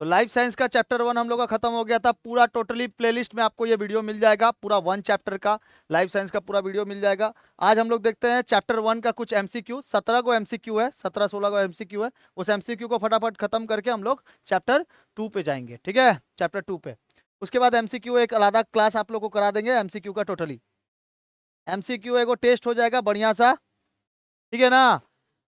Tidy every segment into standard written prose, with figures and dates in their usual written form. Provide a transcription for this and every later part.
तो life science का chapter 1 हम लोग का खत्म हो गया था। पूरा टोटली प्लेलिस्ट में आपको ये वीडियो मिल जाएगा, पूरा 1 चैप्टर का लाइफ साइंस का पूरा वीडियो मिल जाएगा। आज हम लोग देखते हैं चैप्टर 1 का कुछ एमसीक्यू। 17 को एमसीक्यू है, 17-16 को एमसीक्यू है। उस एमसीक्यू को फटाफट खत्म करके हम लोग चैप्टर 2 पे जाएंगे, ठीक है, चैप्टर 2 पे। उसके बाद एमसीक्यू एक अलग क्लास आप लोग को करा देंगे एमसीक्यू का। टोटली एमसीक्यू एगो टेस्ट हो जाएगा बढ़िया सा, ठीक है ना।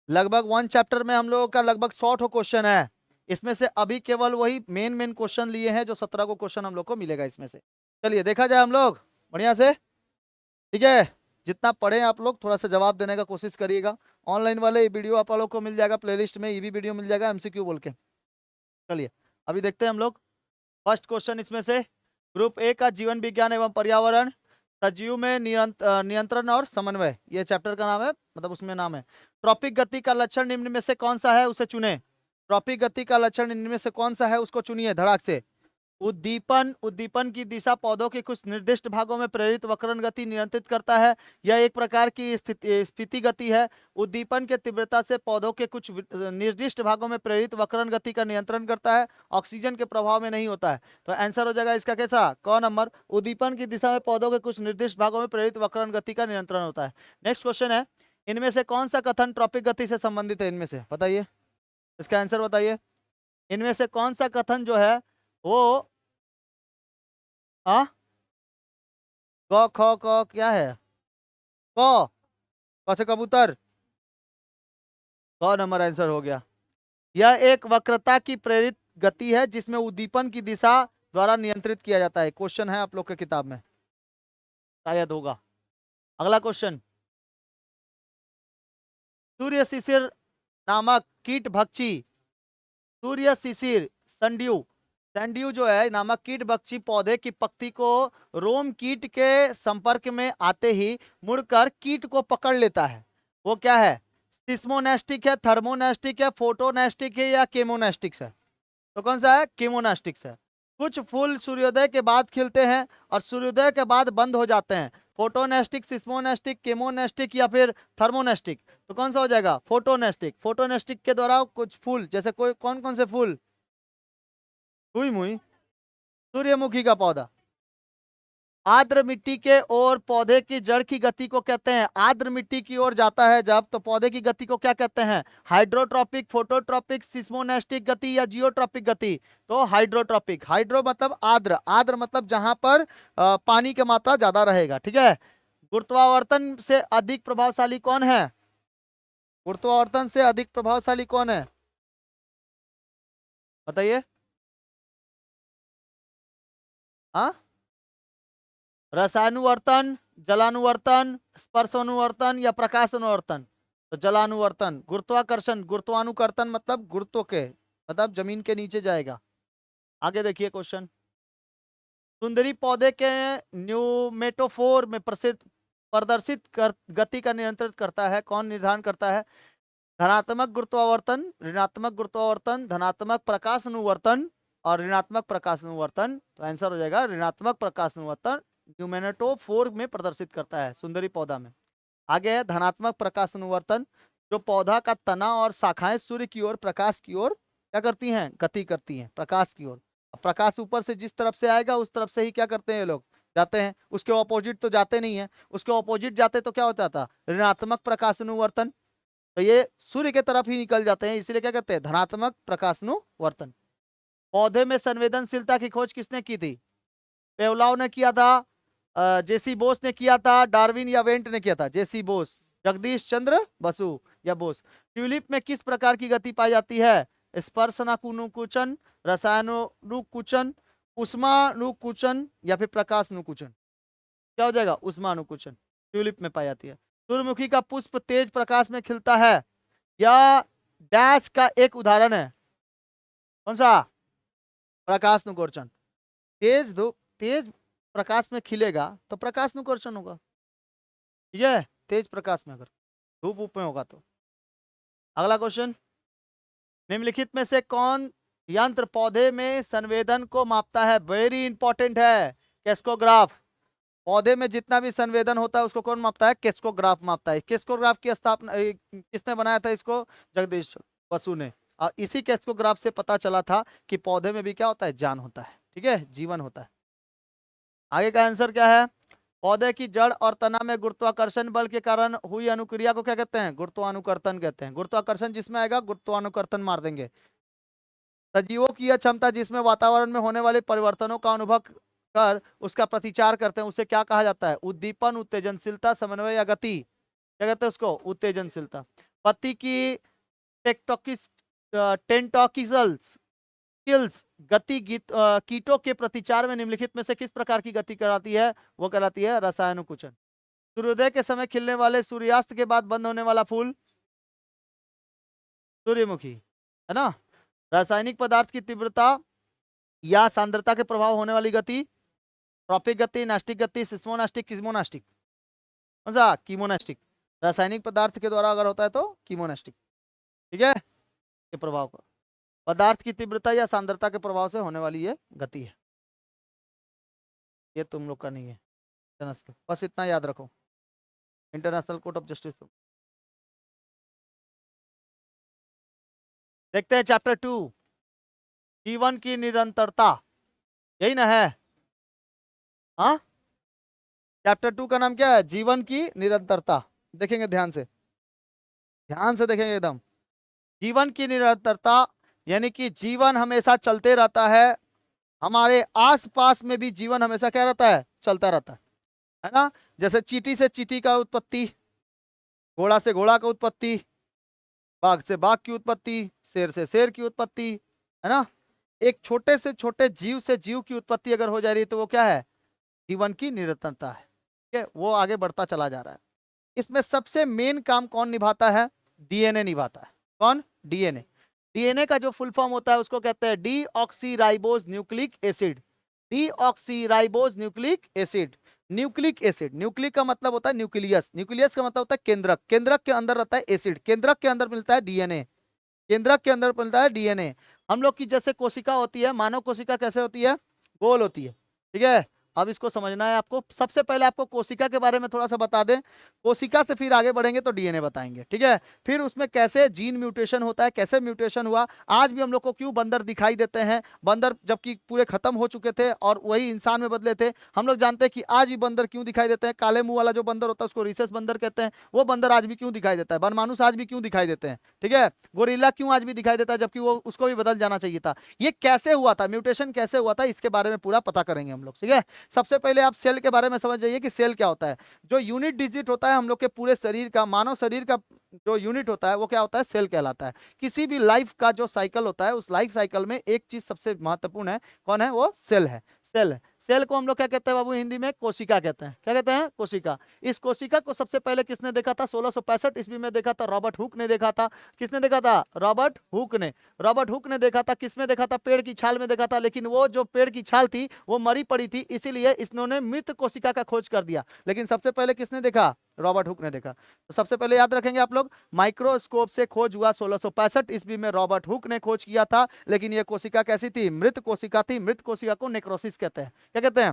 लगभग 1 चैप्टर में हम लोगों का लगभग 100 ठो क्वेश्चन है। इसमें से अभी केवल वही मेन मेन क्वेश्चन लिए हैं, जो 17 को क्वेश्चन हम लोग को मिलेगा इसमें से। चलिए देखा जाए हम लोग बढ़िया से, ठीक है। जितना पढ़े आप लोग थोड़ा सा जवाब देने का कोशिश करिएगा। ऑनलाइन वाले ये वीडियो आप लोग को मिल जाएगा प्लेलिस्ट में, ये भी वीडियो मिल जाएगा एमसीक्यू बोल के। चलिए अभी देखते हैं हम लोग फर्स्ट क्वेश्चन इसमें से। ग्रुप ए का जीवन विज्ञान एवं पर्यावरण, सजीव में नियंत्रण और समन्वय, ये चैप्टर का नाम है, मतलब उसमें नाम है। ट्रॉपिक गति का लक्षण निम्न में से कौन सा है, उसे चुने। ट्रॉपिक गति का लक्षण निम्न में से कौन सा है, उसको चुनिए धड़ाक से। उद्दीपन, उद्दीपन की दिशा पौधों के कुछ निर्दिष्ट भागों में प्रेरित वक्रण गति नियंत्रित करता है। यह एक प्रकार की स्फीति गति है। उद्दीपन के तीव्रता से पौधों के कुछ निर्दिष्ट भागों में प्रेरित वक्रण गति का नियंत्रण करता है, ऑक्सीजन के प्रभाव में नहीं होता है। तो आंसर हो जाएगा इसका कैसा, क नंबर। उद्दीपन की दिशा में पौधों के कुछ निर्दिष्ट भागों में प्रेरित वक्रण गति का नियंत्रण होता है। नेक्स्ट क्वेश्चन है, इनमें से कौन सा कथन ट्रॉपिक गति से संबंधित है, इनमें से बताइए, इसका आंसर बताइए। इनमें से कौन सा कथन जो है वो क ख क क्या है, क, क से कबूतर, क नंबर आंसर हो गया। यह एक वक्रता की प्रेरित गति है जिसमें उद्दीपन की दिशा द्वारा नियंत्रित किया जाता है। क्वेश्चन है आप लोग के किताब में, शायद होगा। अगला क्वेश्चन, सूर्य शिशिर नामक कीट भक्षी, सूर्य शिशिर संड्यू, सैंड्यू जो है नामक कीट भक्षी पौधे की पत्ती को रोम कीट के संपर्क में आते ही मुड़कर कीट को पकड़ लेता है। वो क्या है, सिस्मोनेस्टिक है, थर्मोनेस्टिक है, फोटोनेस्टिक है या केमोनेस्टिक्स है। तो कौन सा है, केमोनेस्टिक्स है। कुछ फूल सूर्योदय के बाद खिलते हैं और सूर्योदय के बाद बंद हो जाते हैं। फोटोनेस्टिक, सिस्मोनेस्टिक, केमोनेस्टिक या फिर थर्मोनेस्टिक। तो कौन सा हो जाएगा, फोटोनेस्टिक। फोटोनेस्टिक के द्वारा कुछ फूल, जैसे कोई कौन कौन से फूल, हुई मुई, सूर्यमुखी का पौधा। आर्द्र मिट्टी के ओर पौधे की जड़ की गति को कहते हैं, आर्द्र मिट्टी की ओर जाता है जब, तो पौधे की गति को क्या कहते हैं, हाइड्रोट्रॉपिक, फोटोट्रॉपिक, सिस्मोनेस्टिक गति या जियोट्रॉपिक गति। तो हाइड्रोट्रॉपिक, हाइड्रो मतलब आर्द्र, आर्द्र मतलब जहां पर पानी की मात्रा ज्यादा रहेगा, ठीक है। गुरुत्वावर्तन से अधिक प्रभावशाली कौन है, गुरुत्वावर्तन से अधिक प्रभावशाली कौन है, बताइए। हाँ, रसायनुवर्तन, जलानुवर्तन, स्पर्शानुवर्तन या प्रकाशानुवर्तन। तो जलानुवर्तन। गुरुत्वाकर्षण, गुरुत्वानुकर्तन मतलब गुरुत्व के, मतलब जमीन के नीचे जाएगा। आगे देखिए क्वेश्चन, सुंदरी पौधे के न्यूमेटोफोर में प्रदर्शित गति का नियंत्रित करता है, कौन निर्धारण करता है। धनात्मक गुरुत्वावर्तन, ऋणात्मक गुरुत्वावर्तन, धनात्मक प्रकाश अनुवर्तन और ऋणात्मक प्रकाश अनुवर्तन। तो आंसर हो जाएगा ऋणात्मक प्रकाश अनुवर्तन न्यूमेटोफोर में प्रदर्शित करता है, सुंदरी पौधा में। आगे है धनात्मक प्रकाश अनुवर्तन, जो पौधा का तना और शाखाएं सूर्य की ओर, प्रकाश की ओर क्या करती हैं, गति करती हैं, प्रकाश की ओर। प्रकाश ऊपर से जिस तरफ से आएगा उस तरफ से ही क्या करते हैं ये लोग, जाते हैं। उसके ऑपोजिट तो जाते नहीं है, उसके ऑपोजिट जाते तो क्या होता था, ऋणात्मक प्रकाश अनुवर्तन। तो ये सूर्य के तरफ ही निकल जाते हैं, इसलिए क्या कहते हैं, धनात्मक प्रकाशनुवर्तन। पौधे में संवेदनशीलता की खोज किसने की थी, पेवलाव ने किया था, जेसी बोस ने किया था, डार्विन या वेंट ने किया था, जेसी बोस, जगदीश चंद्र बसु या बोस। ट्यूलिप में किस प्रकार की गति पाई जाती है, स्पर्शनानुकुंचन, रसायनानुकुंचन, उष्मानुकुंचन या फिर प्रकाशनुकुंचन। क्या हो जाएगा, उष्मानुकुंचन, ट्यूलिप में पाई जाती है। सूर्यमुखी का पुष्प तेज प्रकाश में खिलता है, यह डैश का एक उदाहरण है, कौन सा, प्रकाशनुकुंचन। तेज धूप, तेज प्रकाश में खिलेगा तो प्रकाशनुकुंचन होगा, ठीक है, तेज प्रकाश में, अगर धूप ऊप में होगा तो। अगला क्वेश्चन, निम्नलिखित में से कौन यंत्र पौधे में संवेदन को मापता है, वेरी इंपॉर्टेंट है, केस्कोग्राफ। पौधे में जितना भी संवेदन होता है उसको कौन मापता है, केस्कोग्राफ मापता है। केस्कोग्राफ की स्थापना किसने बनाया था इसको, जगदीश बसु ने। और इसी कैस्कोग्राफ से पता चला था कि पौधे में भी क्या होता है, जान होता है, ठीक है, जीवन होता है। आगे का आंसर क्या है, पौधे की जड़ और तना में गुरुत्वाकर्षण बल के कारण हुई अनुक्रिया को क्या कहते हैं, गुरुत्वानुकर्तन कहते हैं। गुरुत्वाकर्षण जिसमें आएगा गुरुत्वानुकर्तन मार देंगे। सजीवों की यह क्षमता जिसमें वातावरण में होने वाले परिवर्तनों का अनुभव कर उसका प्रतिचार करते हैं, उसे क्या कहा जाता है, उद्दीपन, उत्तेजनशीलता, समन्वय या गति, क्या कहते हैं उसको, उत्तेजनशीलता। पत्ती की टेक्टोकिस टेंटोकिसल्स किल्स गति कीटों के प्रतिचार में निम्नलिखित में से किस प्रकार की गति कराती है, वो कहलाती है रसायनुकुचन। सूर्योदय के समय खिलने वाले, सूर्यास्त के बाद बंद होने वाला फूल, सूर्यमुखी, है ना। रासायनिक पदार्थ की तीव्रता या सांद्रता के प्रभाव होने वाली गति, ट्रॉपिक गति, नास्टिक गति, सिस्मोनास्टिक, किस्मोनास्टिक, कौन सा, कीमोनास्टिक। रासायनिक पदार्थ के द्वारा अगर होता है तो कीमोनास्टिक, ठीक है, के प्रभाव को, पदार्थ की तीव्रता या सांद्रता के प्रभाव से होने वाली ये गति है। ये तुम लोग का नहीं है, इंटरनेशनल, बस इतना याद रखो, इंटरनेशनल कोर्ट ऑफ जस्टिस। देखते हैं चैप्टर 2, जीवन की निरंतरता, यही ना है, हाँ। चैप्टर 2 का नाम क्या है, जीवन की निरंतरता। देखेंगे ध्यान से, ध्यान से देखेंगे एकदम। जीवन की निरंतरता यानी कि जीवन हमेशा चलते रहता है, हमारे आसपास में भी जीवन हमेशा क्या रहता है, चलता रहता है ना। जैसे चींटी से चींटी का उत्पत्ति, घोड़ा से घोड़ा का उत्पत्ति, बाघ से बाघ की उत्पत्ति, शेर से शेर की उत्पत्ति, है ना। एक छोटे से छोटे जीव से जीव की उत्पत्ति अगर हो जा रही है तो वो क्या है, जीवन की निरंतरता है, ठीक है, वो आगे बढ़ता चला जा रहा है। इसमें सबसे मेन काम कौन निभाता है, डीएनए निभाता है। कौन, डीएनए। डीएनए का जो फुल फॉर्म होता है उसको कहते हैं deoxyribose nucleic acid, deoxyribose nucleic acid. Nucleic acid, nucleic का मतलब होता है न्यूक्लियस, न्यूक्लियस का मतलब होता है केंद्रक, केंद्रक के अंदर रहता है एसिड, केंद्रक के अंदर मिलता है डीएनए, केंद्रक के अंदर मिलता है डीएनए। हम लोग की जैसे कोशिका होती है, मानव कोशिका कैसे होती है, गोल होती है, ठीक है। अब इसको समझना है आपको, सबसे पहले आपको कोशिका के बारे में थोड़ा सा बता दें, कोशिका से फिर आगे बढ़ेंगे तो डीएनए बताएंगे, ठीक है। फिर उसमें कैसे जीन म्यूटेशन होता है, कैसे म्यूटेशन हुआ, आज भी हम लोग को क्यों बंदर दिखाई देते हैं, बंदर जबकि पूरे खत्म हो चुके थे और वही इंसान में बदले थे। हम लोग जानते हैं कि आज भी बंदर क्यों दिखाई देते हैं, काले मुंह वाला जो बंदर होता है उसको रिसेस बंदर कहते हैं, वो बंदर आज भी क्यों दिखाई देता है, बनमानुस आज भी क्यों दिखाई देते हैं, ठीक है। गोरिल्ला क्यों आज भी दिखाई देता है जबकि वो उसको भी बदल जाना चाहिए था। ये कैसे हुआ था, म्यूटेशन कैसे हुआ था, इसके बारे में पूरा पता करेंगे हम लोग, ठीक है। सबसे पहले आप सेल के बारे में समझ जाइए कि सेल क्या होता है। जो यूनिट डिजिट होता है हम लोग के पूरे शरीर का, मानव शरीर का जो यूनिट होता है वो क्या होता है, सेल कहलाता है। किसी भी लाइफ का जो साइकिल होता है उस लाइफ साइकिल में एक चीज सबसे महत्वपूर्ण है, कौन है, वो सेल है, सेल है। सेल को हम लोग क्या कहते हैं बाबू, हिंदी में कोशिका कहते हैं, क्या कहते हैं, कोशिका। इस कोशिका को सबसे पहले किसने देखा था, 1665 ईस्वी में देखा था, रॉबर्ट हुक ने देखा था। किसने देखा था, रॉबर्ट हुक ने, रॉबर्ट हुक ने देखा था। किसमें देखा था, पेड़ की छाल में देखा था, लेकिन वो जो पेड़ की छाल थी वो मरी पड़ी थी, इसीलिए इन्होंने मृत कोशिका का खोज कर दिया। लेकिन सबसे पहले किसने देखा, रॉबर्ट हुक ने देखा। तो सबसे पहले याद रखेंगे आप लोग, माइक्रोस्कोप से खोज हुआ 1665 ईस्वी में, रॉबर्ट हुक ने खोज किया था। लेकिन यह कोशिका कैसी थी, मृत कोशिका थी। मृत कोशिका को नेक्रोसिस कहते हैं, क्या कहते हैं,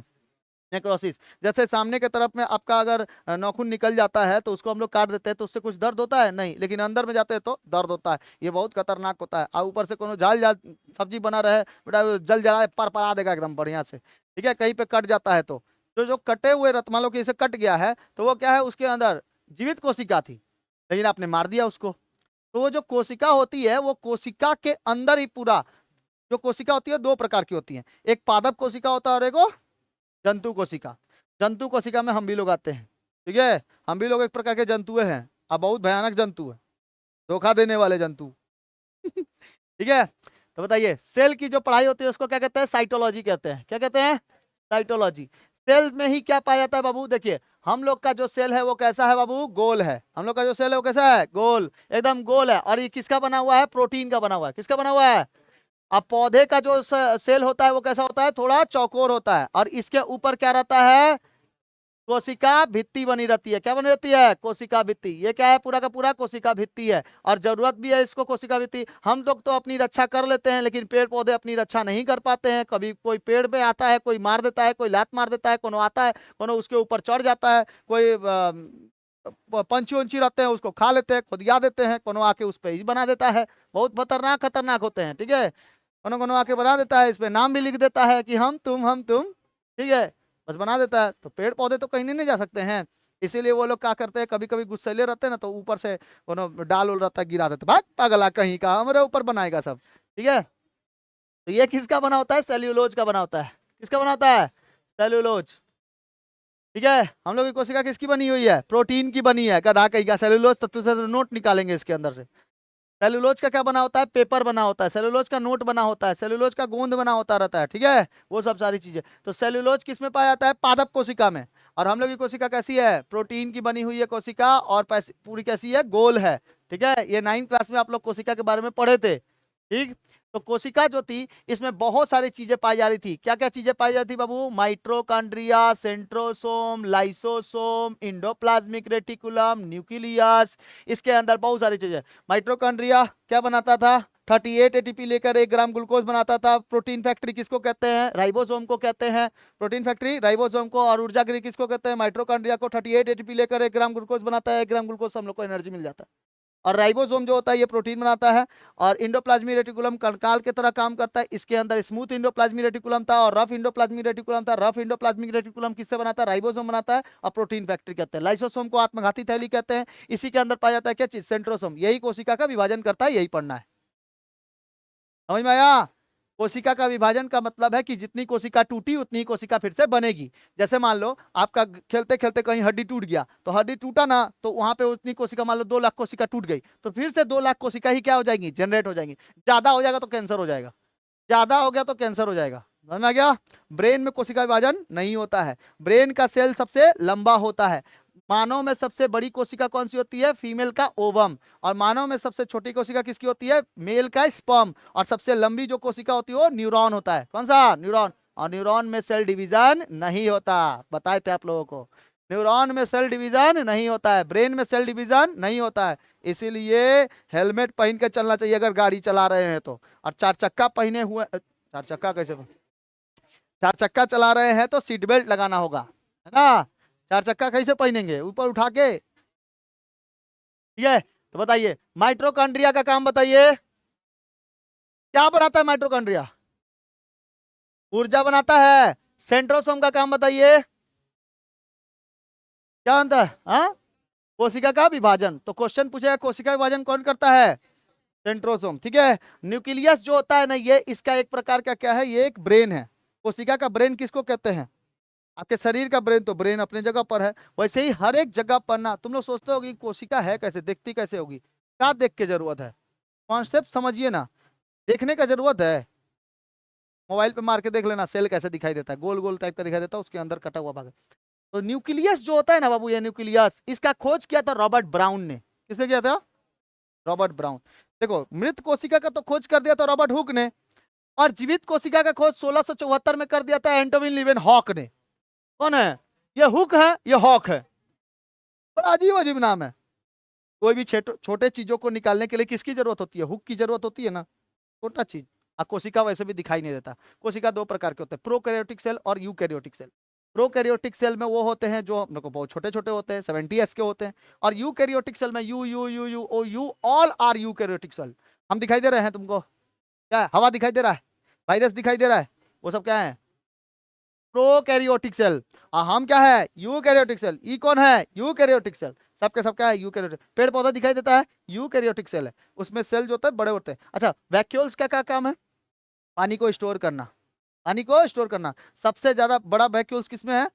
नेक्रोसिस। जैसे सामने के तरफ में आपका अगर नाखून निकल जाता है तो उसको हम लोग काट देते हैं तो उससे कुछ दर्द होता है, नहीं, लेकिन अंदर में जाते हैं तो दर्द होता है। ये बहुत खतरनाक होता है। और ऊपर से कोनो झाल झाल सब्जी बना रहे बेटा, जल जला पर परा देगा एकदम बढ़िया से, ठीक है। कहीं पे कट जाता है तो जो कटे हुए मान लो कि इसे कट गया है तो वो क्या है, उसके अंदर जीवित कोशिका थी, लेकिन आपने मार दिया उसको। तो वो जो कोशिका होती है वो कोशिका के अंदर ही पूरा, जो कोशिका होती है दो प्रकार की होती है, एक पादप कोशिका होता है और एक जंतु कोशिका। जंतु कोशिका में हम भी लोग आते हैं, ठीक है। हम भी लोग एक प्रकार के जंतुए हैं, अब बहुत भयानक जंतु है, धोखा देने वाले जंतु ठीक है। तो बताइए, सेल की जो पढ़ाई होती है उसको क्या कहते हैं, साइटोलॉजी कहते हैं, क्या कहते हैं, साइटोलॉजी। सेल में ही क्या पाया जाता है बाबू, देखिए हम लोग का जो सेल है वो कैसा है बाबू, गोल है। हम लोग का जो सेल है वो कैसा है, गोल, एकदम गोल है। और ये किसका बना हुआ है, प्रोटीन का बना हुआ है। किसका बना हुआ है, अब पौधे का जो सेल होता है वो कैसा होता है, थोड़ा चौकोर होता है। और इसके ऊपर क्या रहता है, कोशिका भित्ति बनी रहती है। क्या बनी रहती है, कोशिका भित्ति। ये क्या है, पूरा का पूरा कोशिका भित्ति है। और जरूरत भी है इसको, कोशिका भित्ति। हम लोग तो अपनी रक्षा कर लेते हैं लेकिन पेड़ पौधे अपनी रक्षा नहीं कर पाते हैं। कभी कोई पेड़ पे आता है, कोई मार देता है, कोई लात मार देता है, कोनो आता है, कोनो उसके ऊपर चढ़ जाता है, कोई पंछी वंछी रहते हैं उसको खा लेते हैं, खुदिया देते हैं, कोनो आके उस पे ही बना देता है, बहुत खतरनाक खतरनाक होते हैं, ठीक है। कोनो कोनो आके बना देता है, इस पे नाम भी लिख देता है कि हम तुम, ठीक है, बस बना देता है। तो पेड़ पौधे तो कहीं नहीं जा सकते हैं, इसीलिए वो लोग क्या करते हैं, कभी कभी गुस्सैले रहते हैं ना, तो ऊपर से कोनो डाल उल रहता है गिरा देते, भाग पागला कहीं का, हमारे ऊपर बनाएगा सब, ठीक है। तो ये किसका बना होता है, सेल्यूलोज का बना होता है। किसका बना होता है, सेल्यूलोज, ठीक है। हम लोग की कोशिका किसकी बनी हुई है, प्रोटीन की बनी है, गधा कहीं का। सेल्यूलोज तत्व से नोट निकालेंगे इसके अंदर से। सेल्यूलोज का क्या बना होता है, पेपर बना होता है, सेल्यूलोज का नोट बना होता है, सेल्यूलोज का गोंद बना होता रहता है, ठीक है, वो सब सारी चीजें। तो सेल्यूलोज किस में पाया जाता है, पादप कोशिका में। और हम लोग की कोशिका कैसी है, प्रोटीन की बनी हुई है कोशिका, और पूरी कैसी है, गोल है, ठीक है। ये 9th क्लास में आप लोग कोशिका के बारे में पढ़े थे, ठीक। तो कोशिका जो थी इसमें बहुत सारी चीजें पाई जा रही थी। क्या क्या चीजें पाई जाती थी बाबू, mitochondria, centrosome, lysosome, endoplasmic reticulum, nucleus, इसके अंदर बहुत सारी चीजें। माइट्रोकॉन्ड्रिया क्या बनाता था, 38 एटीपी लेकर 1 ग्राम ग्लूकोज बनाता था। प्रोटीन फैक्ट्री किसको कहते हैं, राइबोसोम को कहते हैं, प्रोटीन फैक्ट्री राइबोसोम को। और ऊर्जा गृह किसको कहते हैं, माइट्रोकॉन्ड्रिया को। 38 एटीपी लेकर 1 ग्राम ग्लूकोज बनाता है, 1 ग्राम ग्लूकोज से हम लोग को एनर्जी मिल जाता है। और राइबोसोम जो होता है ये प्रोटीन बनाता है। और इंडोप्लाज्मिक रेटिकुलम कंकाल की तरह काम करता है, इसके अंदर स्मूथ इंडोप्लाज्मिक रेटिकुलम था और रफ इंडोप्लाज्मिक रेटिकुलम था। रफ इंडोप्लाज्मिक रेटिकुलम किससे बनाता है, राइबोसोम बनाता है, और प्रोटीन फैक्ट्री कहते हैं। लाइसोसोम को आत्मघाती थैली कहते हैं। इसी के अंदर पाया जाता है क्या चीज, सेंट्रोसोम, यही कोशिका का विभाजन करता है, यही पढ़ना है, समझ में आया। कोशिका का विभाजन का मतलब है कि जितनी कोशिका टूटी उतनी ही कोशिका फिर से बनेगी। जैसे मान लो आपका खेलते खेलते कहीं हड्डी टूट गया, तो हड्डी टूटा ना, तो वहां पे उतनी कोशिका, मान लो 2 लाख कोशिका टूट गई, तो फिर से 2 लाख कोशिका ही क्या हो जाएंगी, जनरेट हो जाएंगी। ज्यादा हो जाएगा तो कैंसर हो जाएगा, ज्यादा हो गया तो कैंसर हो जाएगा, समझ में आ गया। ब्रेन में कोशिका विभाजन नहीं होता है। ब्रेन का सेल सबसे लंबा होता है। मानव में सबसे बड़ी कोशिका कौन सी होती है, फीमेल का ओवम। और मानव में सबसे छोटी कोशिका किसकी होती है, मेल का स्पर्म। और सबसे लंबी जो कोशिका होती है वो न्यूरॉन होता है, कौन सा, न्यूरॉन। और न्यूरॉन में सेल डिवीजन नहीं होता, बताए थे आप लोगों को, न्यूरॉन में सेल डिवीजन नहीं होता है, ब्रेन में सेल डिवीजन नहीं होता है। इसीलिए हेलमेट पहन के चलना चाहिए अगर गाड़ी चला रहे हैं तो। और 4 चक्का पहने हुए, 4 चक्का कैसे, 4 चक्का चला रहे हैं तो सीट बेल्ट लगाना होगा, है ना। 4 चक्का कैसे पहनेंगे, ऊपर उठा के, ठीक है। तो बताइए माइट्रोकॉन्ड्रिया का काम बताइए, क्या बनाता है माइट्रोकॉन्ड्रिया, ऊर्जा बनाता है। सेंट्रोसोम का काम बताइए, क्या बनता है, हाँ, कोशिका का विभाजन। तो क्वेश्चन पूछेगा कोशिका विभाजन कौन करता है, सेंट्रोसोम, ठीक है। न्यूक्लियस जो होता है ना, ये इसका एक प्रकार का क्या है, ये एक ब्रेन है। कोशिका का ब्रेन किसको कहते हैं, आपके शरीर का ब्रेन, तो ब्रेन अपने जगह पर है। वैसे ही हर एक जगह पर ना, तुम लोग सोचते होगी कोशिका है कैसे, दिखती कैसे होगी, क्या देख के जरूरत है, कॉन्सेप्ट समझिए ना, देखने का जरूरत है। मोबाइल पे मार के देख लेना सेल कैसे दिखाई देता है, गोल गोल टाइप का दिखाई देता है, उसके अंदर कटा हुआ भाग है। तो न्यूक्लियस जो होता है ना बाबू, ये न्यूक्लियस, इसका खोज किया था रॉबर्ट ब्राउन ने। किसने किया था, रॉबर्ट ब्राउन। देखो मृत कोशिका का तो खोज कर दिया था रॉबर्ट हुक ने, और जीवित कोशिका का खोज 1674 में कर दिया था एंटोविन लीवेन हॉक ने। कौन है, ये हुक है, ये हॉक है, बड़ा अजीब अजीब नाम है। कोई भी छोटे चीजों को निकालने के लिए किसकी जरूरत होती है, हुक की जरूरत होती है ना, छोटा चीज। कोशिका वैसे भी दिखाई नहीं देता। कोशिका 2 प्रकार के होते हैं, प्रोकैरियोटिक सेल और यूकैरियोटिक सेल। प्रोकैरियोटिक सेल में वो होते हैं जो हम लोग को बहुत छोटे छोटे होते हैं, 70s के होते हैं। और यूकैरियोटिक सेल में यू यू यू यू ओ यू, ऑल आर यूकैरियोटिक सेल। हम दिखाई दे रहे हैं तुमको, क्या है? हवा दिखाई दे रहा है, वायरस दिखाई दे रहा है, वो सब क्या है, प्रोकैरियोटिक सेल। हम क्या है, यूकैरियोटिक सेल। ई कौन है, यूकैरियोटिक सेल। सबके सब क्या है, यूकैरियोटिक। पेड़ पौधा दिखाई देता है, यूकैरियोटिक सेल है, उसमें सेल जो होता है बड़े होते हैं। अच्छा, वैक्यूल्स का क्या काम है, पानी को स्टोर करना, पानी को स्टोर करना। सबसे ज्यादा बड़ा वैक्यूल्स किसमें है,